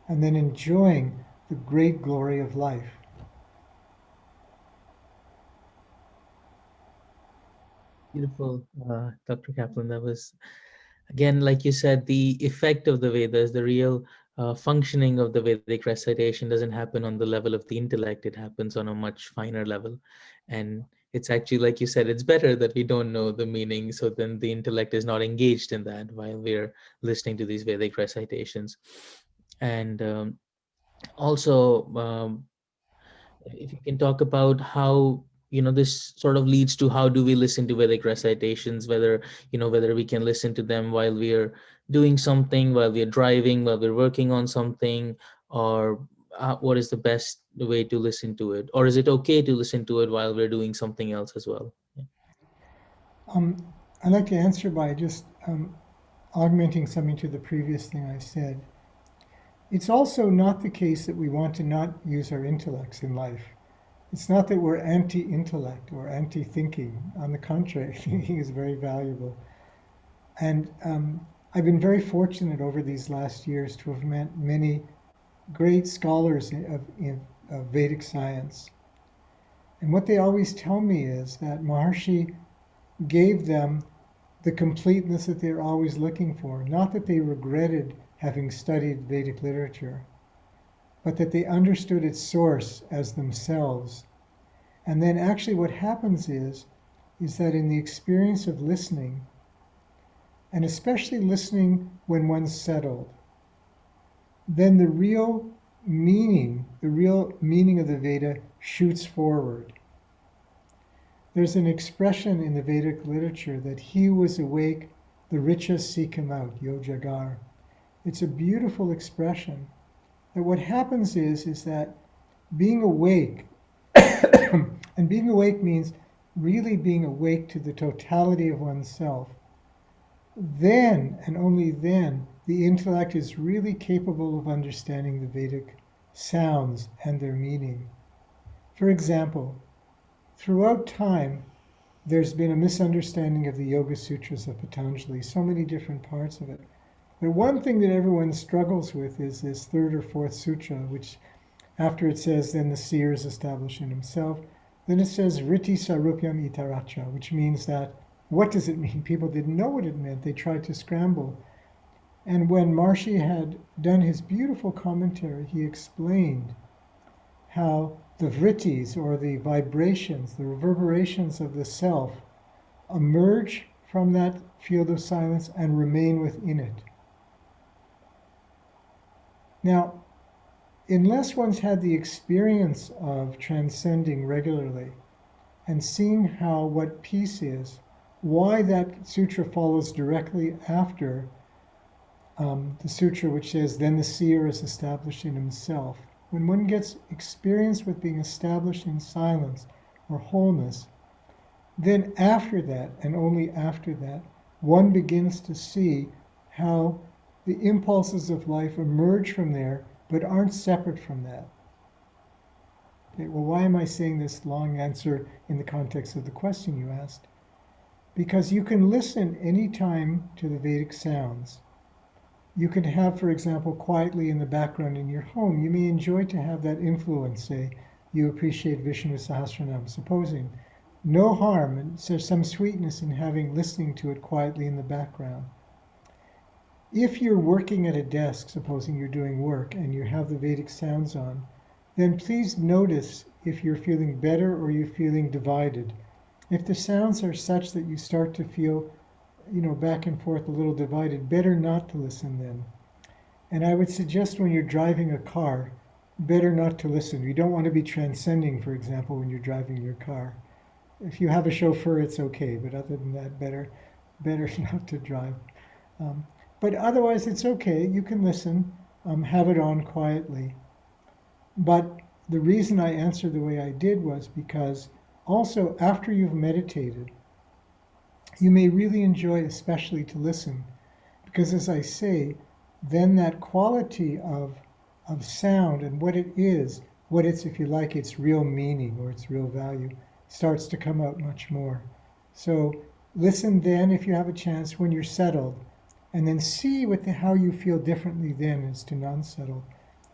and then enjoying the great glory of life. Beautiful, Dr. Kaplan. That was, again, like you said, the effect of the Vedas, the real functioning of the Vedic recitation doesn't happen on the level of the intellect. It happens on a much finer level. And it's actually, like you said, it's better that we don't know the meaning, so then the intellect is not engaged in that while we're listening to these Vedic recitations. And also, if you can talk about how this sort of leads to how do we listen to Vedic recitations, whether we can listen to them while we're doing something, while we're driving, while we're working on something, or what is the best way to listen to it, or is it okay to listen to it while we're doing something else as well? Yeah. I'd like to answer by just augmenting something to the previous thing I said. It's also not the case that we want to not use our intellects in life. It's not that we're anti-intellect or anti-thinking. On the contrary, thinking is very valuable. And I've been very fortunate over these last years to have met many great scholars of Vedic science. And what they always tell me is that Maharishi gave them the completeness that they're always looking for. Not that they regretted having studied Vedic literature, but that they understood its source as themselves. And then actually what happens is that in the experience of listening, and especially listening when one's settled, then the real meaning of the Veda shoots forward. There's an expression in the Vedic literature that he who was awake, the riches seek him out, yojagar. It's a beautiful expression. That what happens is that being awake, and being awake means really being awake to the totality of oneself, then and only then the intellect is really capable of understanding the Vedic sounds and their meaning. For example, throughout time, there's been a misunderstanding of the Yoga Sutras of Patanjali, so many different parts of it. The one thing that everyone struggles with is this third or fourth sutra, which after it says, then the seer is established in himself, then it says, Vritti Sarupyam Itaracha, which means that, what does it mean? People didn't know what it meant. They tried to scramble. And when Maharishi had done his beautiful commentary, he explained how the vrittis, or the vibrations, the reverberations of the self, emerge from that field of silence and remain within it. Now, unless one's had the experience of transcending regularly and seeing what peace is, why that sutra follows directly after the sutra which says, then the seer is established in himself. When one gets experience with being established in silence or wholeness, then after that, and only after that, one begins to see how the impulses of life emerge from there, but aren't separate from that. Okay, well, why am I saying this long answer in the context of the question you asked? Because you can listen anytime to the Vedic sounds. You can have, for example, quietly in the background in your home, you may enjoy to have that influence, say, you appreciate Vishnu Sahasranam, supposing. No harm, and there's some sweetness in having listening to it quietly in the background. If you're working at a desk, supposing you're doing work, and you have the Vedic sounds on, then please notice if you're feeling better or you're feeling divided. If the sounds are such that you start to feel, back and forth a little divided, better not to listen then. And I would suggest when you're driving a car, better not to listen. You don't want to be transcending, for example, when you're driving your car. If you have a chauffeur, it's okay, but other than that, better not to drive. Um, but otherwise, it's okay. You can listen, have it on quietly. But the reason I answered the way I did was because also after you've meditated, you may really enjoy especially to listen. Because as I say, then that quality of sound and what it's, if you like, its real meaning or its real value, starts to come out much more. So listen then if you have a chance when you're settled, and then see how you feel differently then as to non-settled.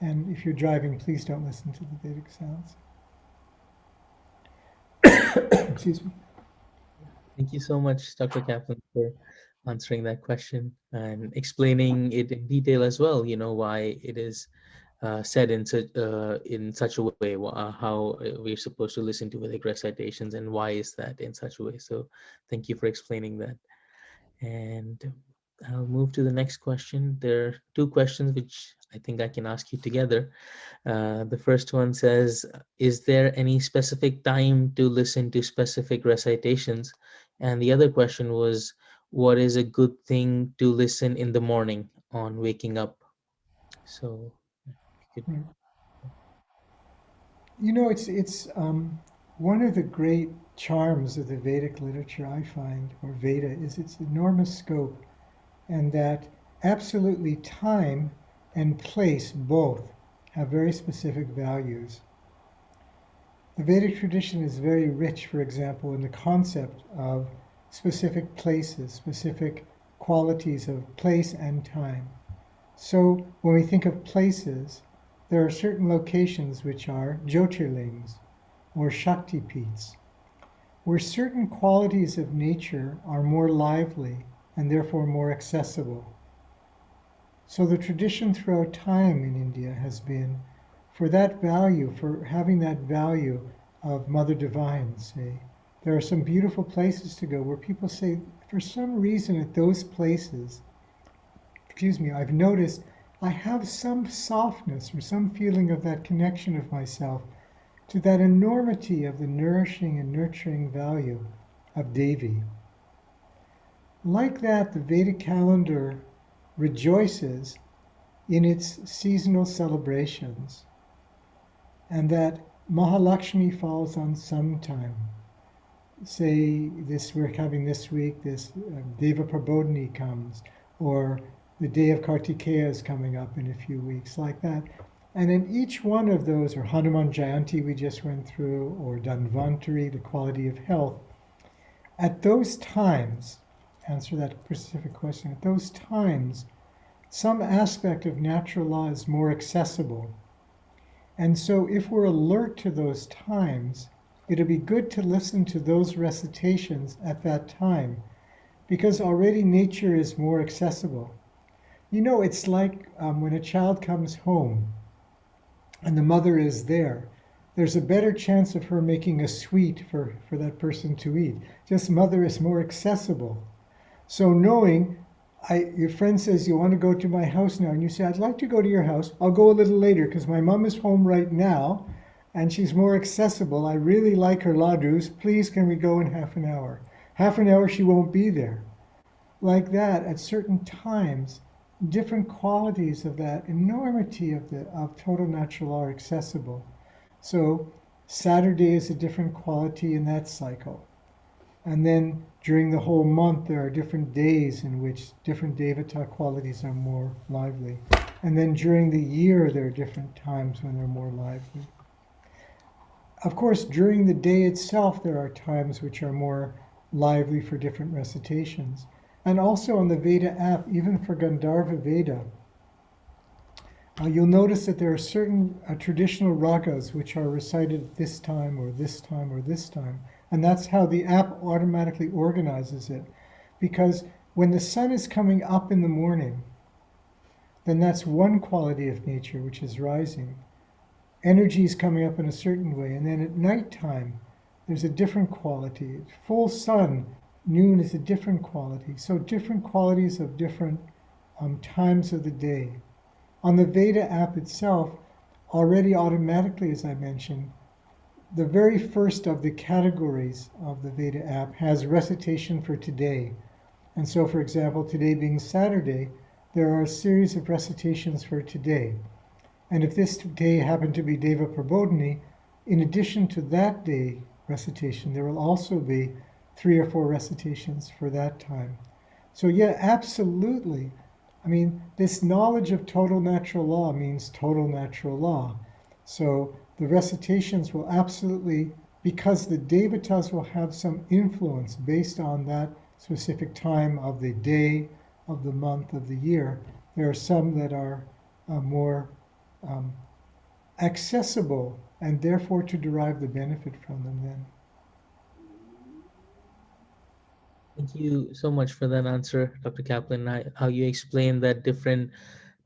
And if you're driving, please don't listen to the Vedic sounds. Excuse me. Thank you so much, Dr. Kaplan, for answering that question and explaining it in detail as well. Why it is said in such a way, how we're supposed to listen to Vedic recitations, and why is that in such a way. So, thank you for explaining that. And I'll move to the next question. There are two questions which I think I can ask you together. The first one says, is there any specific time to listen to specific recitations? And the other question was, what is a good thing to listen in the morning on waking up? So, if you could. Right. It's one of the great charms of the Vedic literature, I find, or Veda, is its enormous scope, and that absolutely time and place both have very specific values. The Vedic tradition is very rich, for example, in the concept of specific places, specific qualities of place and time. So when we think of places, there are certain locations which are Jyotirlings or Shakti Peeths, where certain qualities of nature are more lively and therefore more accessible. So the tradition throughout time in India has been for that value, for having that value of Mother Divine, say. There are some beautiful places to go where people say, for some reason at those places, I've noticed I have some softness or some feeling of that connection of myself to that enormity of the nourishing and nurturing value of Devi. Like that, the Vedic calendar rejoices in its seasonal celebrations, and that Mahalakshmi falls on some time. Say this we're having this week, this Deva Prabodhini comes, or the day of Kartikeya is coming up in a few weeks, like that. And in each one of those, or Hanuman Jayanti we just went through, or Dhanvantari, the quality of health, at those times, answer that specific question, at those times, some aspect of natural law is more accessible. And so if we're alert to those times, it'll be good to listen to those recitations at that time, because already nature is more accessible. It's like when a child comes home and the mother is there, there's a better chance of her making a sweet for that person to eat. Just mother is more accessible. So knowing your friend says, you want to go to my house now, and you say, I'd like to go to your house. I'll go a little later because my mom is home right now and she's more accessible. I really like her ladus. Please, can we go in half an hour? Half an hour she won't be there. Like that, at certain times, different qualities of that enormity of total natural law are accessible. So Saturday is a different quality in that cycle. And then during the whole month, there are different days in which different Devata qualities are more lively. And then during the year, there are different times when they're more lively. Of course, during the day itself, there are times which are more lively for different recitations. And also on the Veda app, even for Gandharva Veda, you'll notice that there are certain traditional ragas which are recited at this time or this time or this time. And that's how the app automatically organizes it. Because when the sun is coming up in the morning, then that's one quality of nature which is rising. Energy is coming up in a certain way. And then at nighttime, there's a different quality. Full sun, noon is a different quality. So different qualities of different times of the day. On the Veda app itself, already automatically, as I mentioned, the very first of the categories of the Veda app has recitation for today. And so, for example, today being Saturday, there are a series of recitations for today. And if this day happened to be Deva Prabodhini, in addition to that day recitation, there will also be 3 or 4 recitations for that time. So yeah, absolutely. I mean, this knowledge of total natural law means total natural law. So the recitations will absolutely, because the devatas will have some influence based on that specific time of the day, of the month, of the year, there are some that are more accessible and therefore to derive the benefit from them then. Thank you so much for that answer, Dr. Kaplan. How you explained that different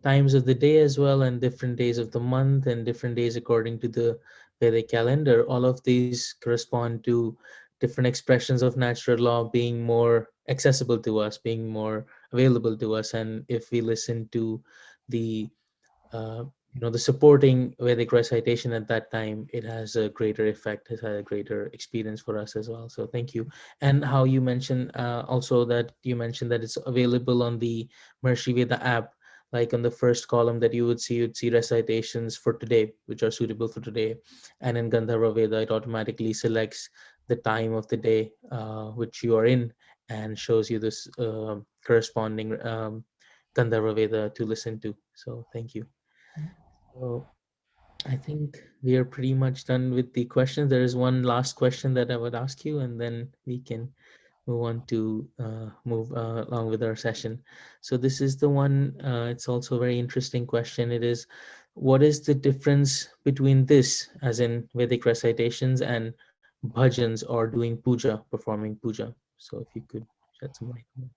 times of the day as well, and different days of the month, and different days according to the Vedic calendar, all of these correspond to different expressions of natural law being more accessible to us, being more available to us. And if we listen to the uh, the supporting Vedic recitation at that time, it has a greater effect, has had a greater experience for us as well. So thank you. And how you mentioned also that you mentioned that it's available on the Maharishi Veda app, like on the first column that you'd see recitations for today, which are suitable for today. And in Gandharva Veda, it automatically selects the time of the day which you are in and shows you this corresponding Gandharva Veda to listen to. So thank you. So I think we are pretty much done with the questions. There is one last question that I would ask you, and then we can move on to move along with our session. So this is the one. It's also a very interesting question. It is, what is the difference between this, as in Vedic recitations, and bhajans or doing puja, performing puja? So if you could shed some light on that.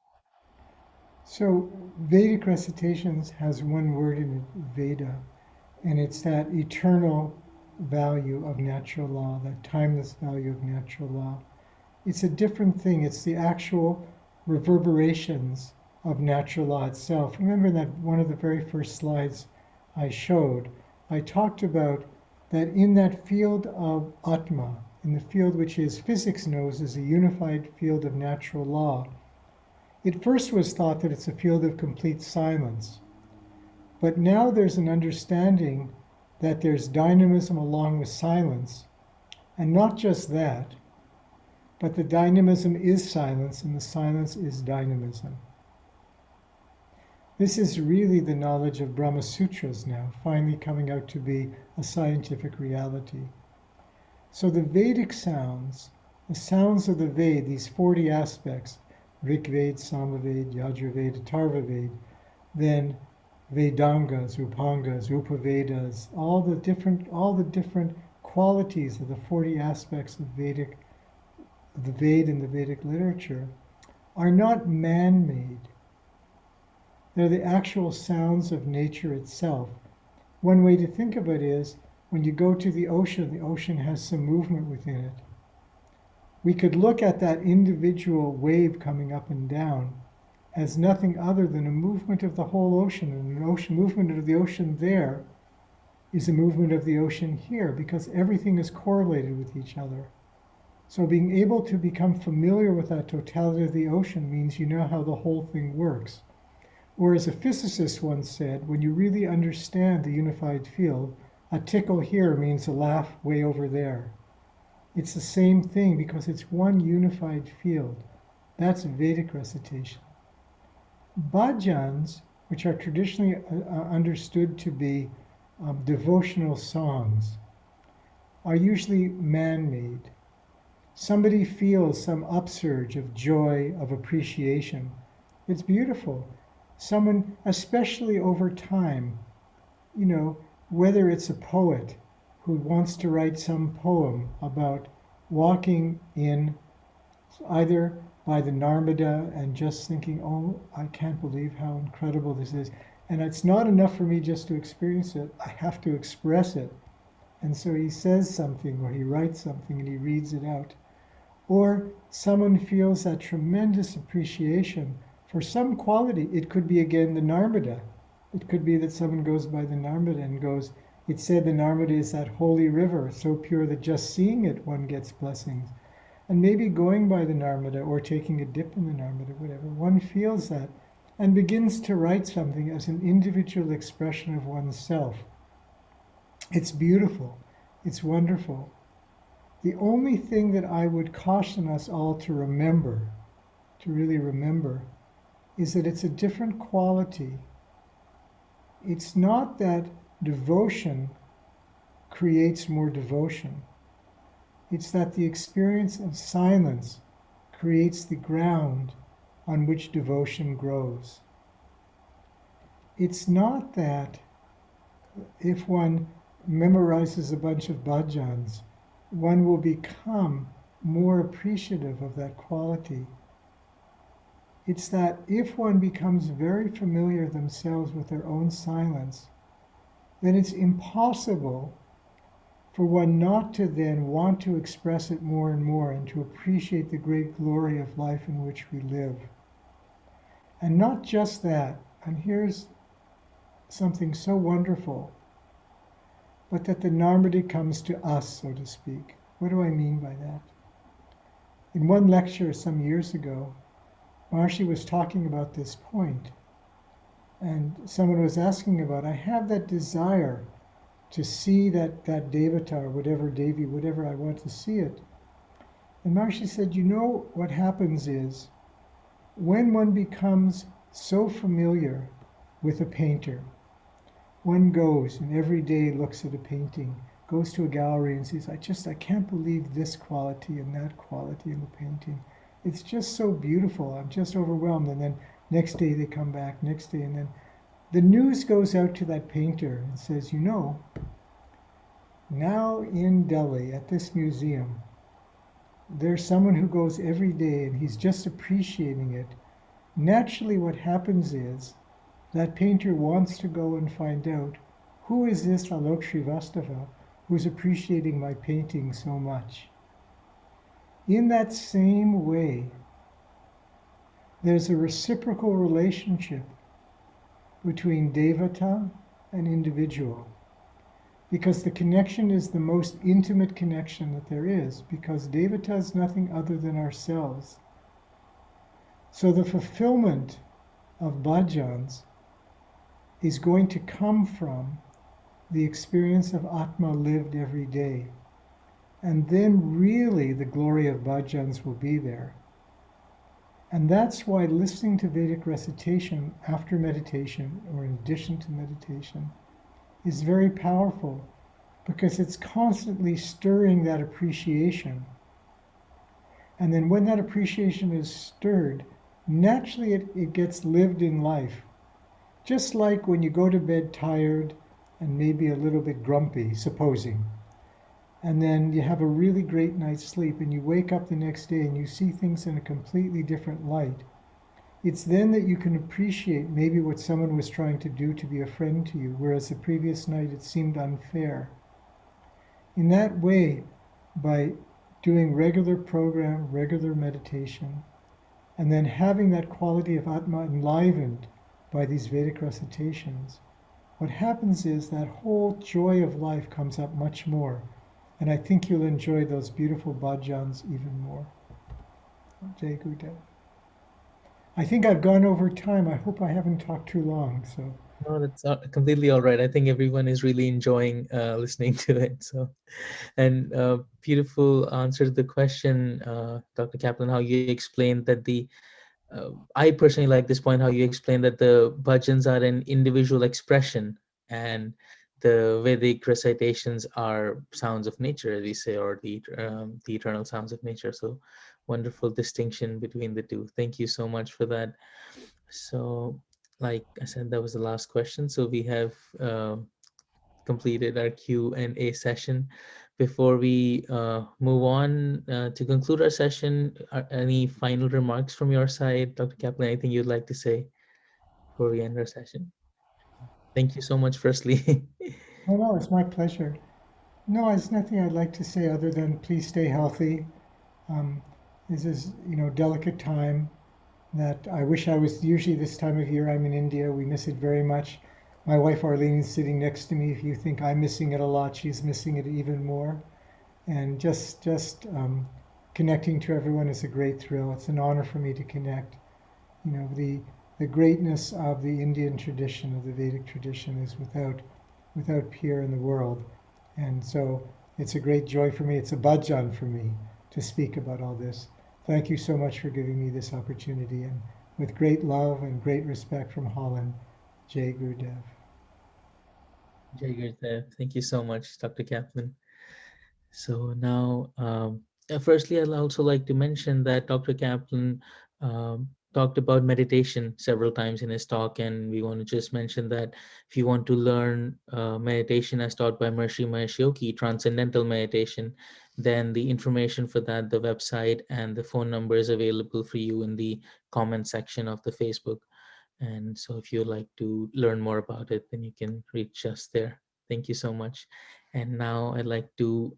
So Vedic recitations has one word in it, Veda, and it's that eternal value of natural law, that timeless value of natural law. It's a different thing. It's the actual reverberations of natural law itself. Remember that one of the very first slides I showed, I talked about that in that field of Atma, in the field which is physics knows as a unified field of natural law, it first was thought that it's a field of complete silence. But now there's an understanding that there's dynamism along with silence. And not just that, but the dynamism is silence and the silence is dynamism. This is really the knowledge of Brahma Sutras now, finally coming out to be a scientific reality. So the Vedic sounds, the sounds of the Ved, these 40 aspects, Rig Ved, Samaved, Yajurved, Atharvaved, then Vedangas, Upangas, Upavedas, all the different qualities of the 40 aspects of the Ved and the Vedic literature are not man-made. They're the actual sounds of nature itself. One way to think of it is when you go to the ocean has some movement within it. We could look at that individual wave coming up and down as nothing other than a movement of the whole ocean. And the movement of the ocean there is a movement of the ocean here, because everything is correlated with each other. So being able to become familiar with that totality of the ocean means you know how the whole thing works. Or as a physicist once said, when you really understand the unified field, a tickle here means a laugh way over there. It's the same thing because it's one unified field. That's Vedic recitation. Bhajans, which are traditionally understood to be devotional songs, are usually man-made. Somebody feels some upsurge of joy, of appreciation. It's beautiful. Someone, especially over time, whether it's a poet who wants to write some poem about walking in either by the Narmada and just thinking, oh, I can't believe how incredible this is. And it's not enough for me just to experience it, I have to express it. And so he says something or he writes something and he reads it out. Or someone feels that tremendous appreciation for some quality. It could be, again, the Narmada. It could be that someone goes by the Narmada and goes, it said the Narmada is that holy river, so pure that just seeing it one gets blessings. And maybe going by the Narmada or taking a dip in the Narmada, whatever, one feels that and begins to write something as an individual expression of oneself. It's beautiful. It's wonderful. The only thing that I would caution us all to remember, to really remember, is that it's a different quality. It's not that devotion creates more devotion. It's that the experience of silence creates the ground on which devotion grows. It's not that if one memorizes a bunch of bhajans, one will become more appreciative of that quality. It's that if one becomes very familiar themselves with their own silence, then it's impossible for one not to then want to express it more and more and to appreciate the great glory of life in which we live. And not just that, and here's something so wonderful, but that the Narmada comes to us, so to speak. What do I mean by that? In one lecture some years ago, Maharishi was talking about this point, and someone was asking about, I have that desire to see that Devata or whatever Devi, whatever I want to see it. And Maharishi said, what happens is, when one becomes so familiar with a painter, one goes and every day looks at a painting, goes to a gallery and says, I can't believe this quality and that quality in the painting. It's just so beautiful. I'm just overwhelmed. And then next day they come back, next day, and then the news goes out to that painter and says, now in Delhi at this museum, there's someone who goes every day and he's just appreciating it. Naturally, what happens is that painter wants to go and find out, who is this Alok Srivastava who's appreciating my painting so much? In that same way, there's a reciprocal relationship between Devata and individual, because the connection is the most intimate connection that there is, because Devata is nothing other than ourselves. So the fulfillment of bhajans is going to come from the experience of Atma lived every day. And then really the glory of bhajans will be there. And that's why listening to Vedic recitation after meditation or in addition to meditation is very powerful, because it's constantly stirring that appreciation. And then when that appreciation is stirred, naturally it gets lived in life. Just like when you go to bed tired and maybe a little bit grumpy, supposing, and then you have a really great night's sleep and you wake up the next day and you see things in a completely different light. It's then that you can appreciate maybe what someone was trying to do to be a friend to you, whereas the previous night it seemed unfair. In that way, by doing regular program, regular meditation, and then having that quality of Atma enlivened by these Vedic recitations, what happens is that whole joy of life comes up much more. And I think you'll enjoy those beautiful bhajans even more. Jai Gurudev. I think I've gone over time. I hope I haven't talked too long. So. No, that's completely all right. I think everyone is really enjoying listening to it. So, and beautiful answer to the question, Dr. Kaplan, how you explained that I personally like this point, how you explained that the bhajans are an individual expression and the Vedic recitations are sounds of nature, as we say, or the eternal sounds of nature. So, wonderful distinction between the two. Thank you so much for that. So, like I said, that was the last question. So we have completed our Q&A session. Before we move on to conclude our session, any final remarks from your side, Dr. Kaplan? Anything you'd like to say before we end our session? Thank you so much, firstly. Oh, no, it's my pleasure. No, there's nothing I'd like to say other than please stay healthy. Um, this is, delicate time that I wish I was. Usually this time of year I'm in India. We miss it very much. My wife Arlene is sitting next to me. If you think I'm missing it a lot, she's missing it even more. And just connecting to everyone is a great thrill. It's an honor for me to connect. The greatness of the Indian tradition, of the Vedic tradition, is without peer in the world. And so it's a great joy for me. It's a bhajan for me to speak about all this. Thank you so much for giving me this opportunity. And with great love and great respect from Holland, Jai Gurudev. Jai Gurudev. Thank you so much, Dr. Kaplan. So now, firstly, I'd also like to mention that Dr. Kaplan talked about meditation several times in his talk, and we want to just mention that if you want to learn meditation as taught by Maharishi Mahesh Yogi, transcendental meditation, then the information for that, the website and the phone number is available for you in the comment section of the Facebook. And so if you'd like to learn more about it, then you can reach us there. Thank you so much. And now I'd like to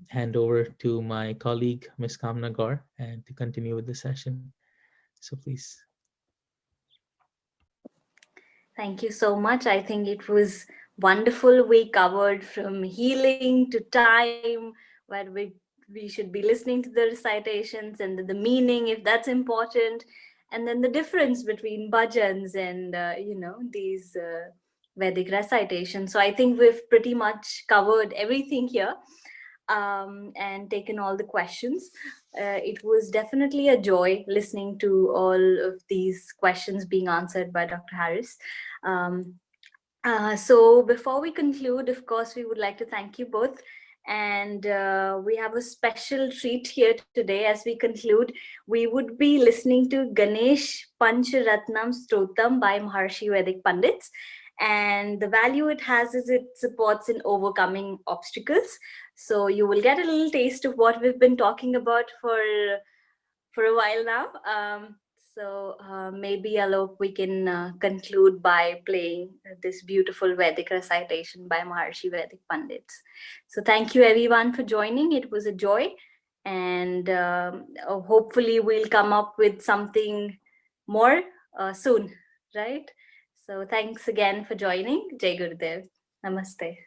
hand over to my colleague, Ms. Kamna Gaur, and to continue with the session. So please. Thank you so much. I think it was wonderful. We covered from healing to time, where we should be listening to the recitations and the meaning, if that's important, and then the difference between bhajans and these Vedic recitations. So I think we've pretty much covered everything here, and taken all the questions. It was definitely a joy listening to all of these questions being answered by Dr. Harris. Um, so before we conclude, of course, we would like to thank you both. And we have a special treat here today. As we conclude, we would be listening to Ganesh Pancharatnam Stotam by Maharishi Vedic Pandits. And the value it has is it supports in overcoming obstacles. So you will get a little taste of what we've been talking about for a while now. Maybe Alok, we can conclude by playing this beautiful Vedic recitation by Maharishi Vedic Pandits. So thank you everyone for joining. It was a joy, and hopefully we'll come up with something more soon, right? So thanks again for joining. Jai Gurudev. Namaste.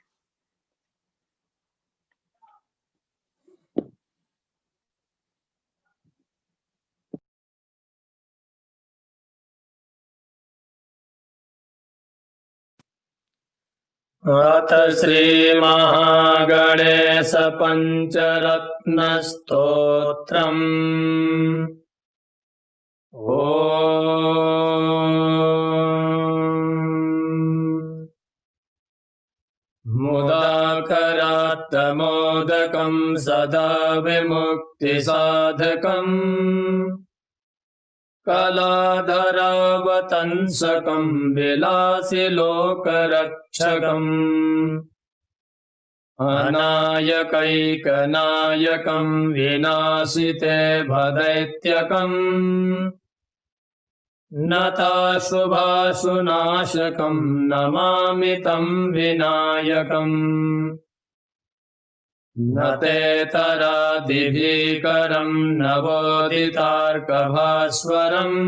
अथ श्रीमहागणेश पञ्चरत्नस्तोत्रम् मुदाकरात्तमोदकं सदा विमुक्तिसाधकम् कलाधरावतंसकं विलासि लोकरक्षकम् अनायकैकनायकं विनाशिते भदैत्यकम् नताशुभाशुनाशकं नमामि तं विनायकम् न तेतरादिभीकरं नवोदितार्कभास्वरम्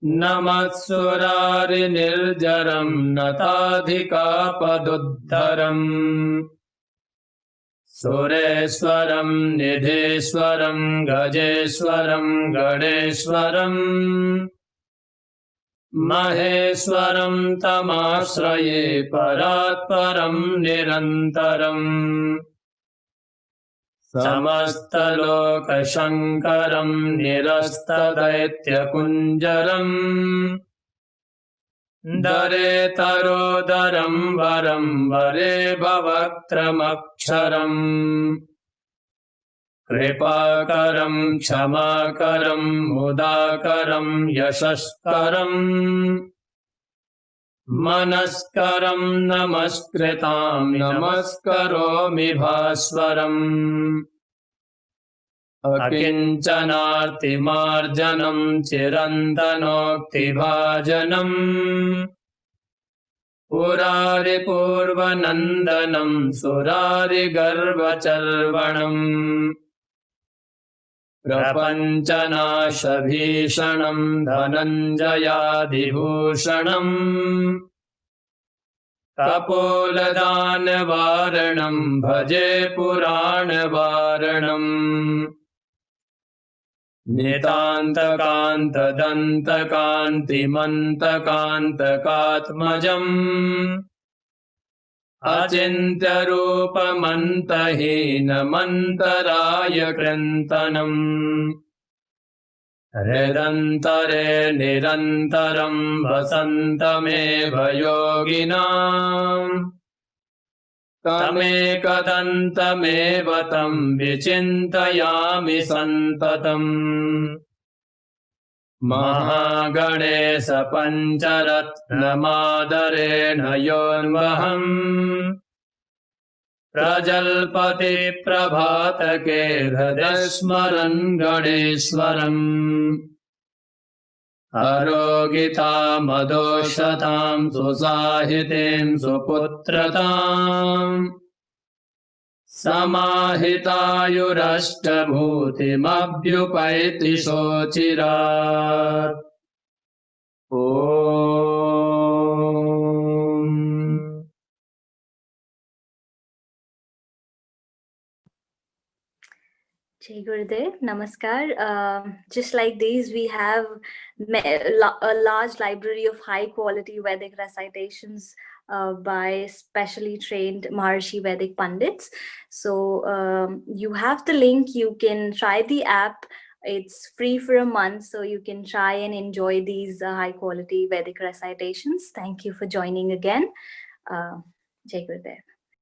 नमःसुरारिनिर्जरं नताधिकापदुद्धरम् सुरेश्वरं निधीश्वरं गजेश्वरं गणेश्वरम् महेश्वरं तमाश्रये परात्परं निरन्तरम् समस्तलोकशङ्करं निरस्तदैत्यकुञ्जरम् दरेतरोदरं वरं वरे भवक्त्रमक्षरम् कृपाकरं क्षमाकरं मुदाकरं यशस्करम् मनस्करं नमस्कृतां नमस्करोमि भास्वरम् अकिञ्चनार्तिमार्जनं चिरन्तनोक्तिभाजनम् पुरारिपूर्वनन्दनं सुरारिगर्वचर्वणम् प्रपञ्चनाशभीषणं धनञ्जयादिभूषणम् कपोलदानवारणं भजे पुराणवारणम् नितान्तकान्तदन्तकान्तिमन्तकान्तकात्मजम् अचिन्त्यरूपमन्तहीनमन्तराय कृन्तनम् हृदन्तरे निरन्तरं वसन्तमेव योगिनाम् तमेकदन्तमेव तं विचिन्तयामि सन्ततम् महागणेश पञ्चरत्नमादरेण योन्वहम् प्रजल्पति प्रभातके हृदयस्मरन् गणेश्वरम् अरोगितामदोषतां सुसाहितीं सुपुत्रताम् समाहितायुरष्टभूतिमभ्युपैति शोचिरात् ॐ Jai Gurudev, Namaskar. Just like these, we have a large library of high quality Vedic recitations by specially trained Maharishi Vedic Pandits. So you have the link, you can try the app. It's free for a month, so you can try and enjoy these high quality Vedic recitations. Thank you for joining again. Jai Gurudev.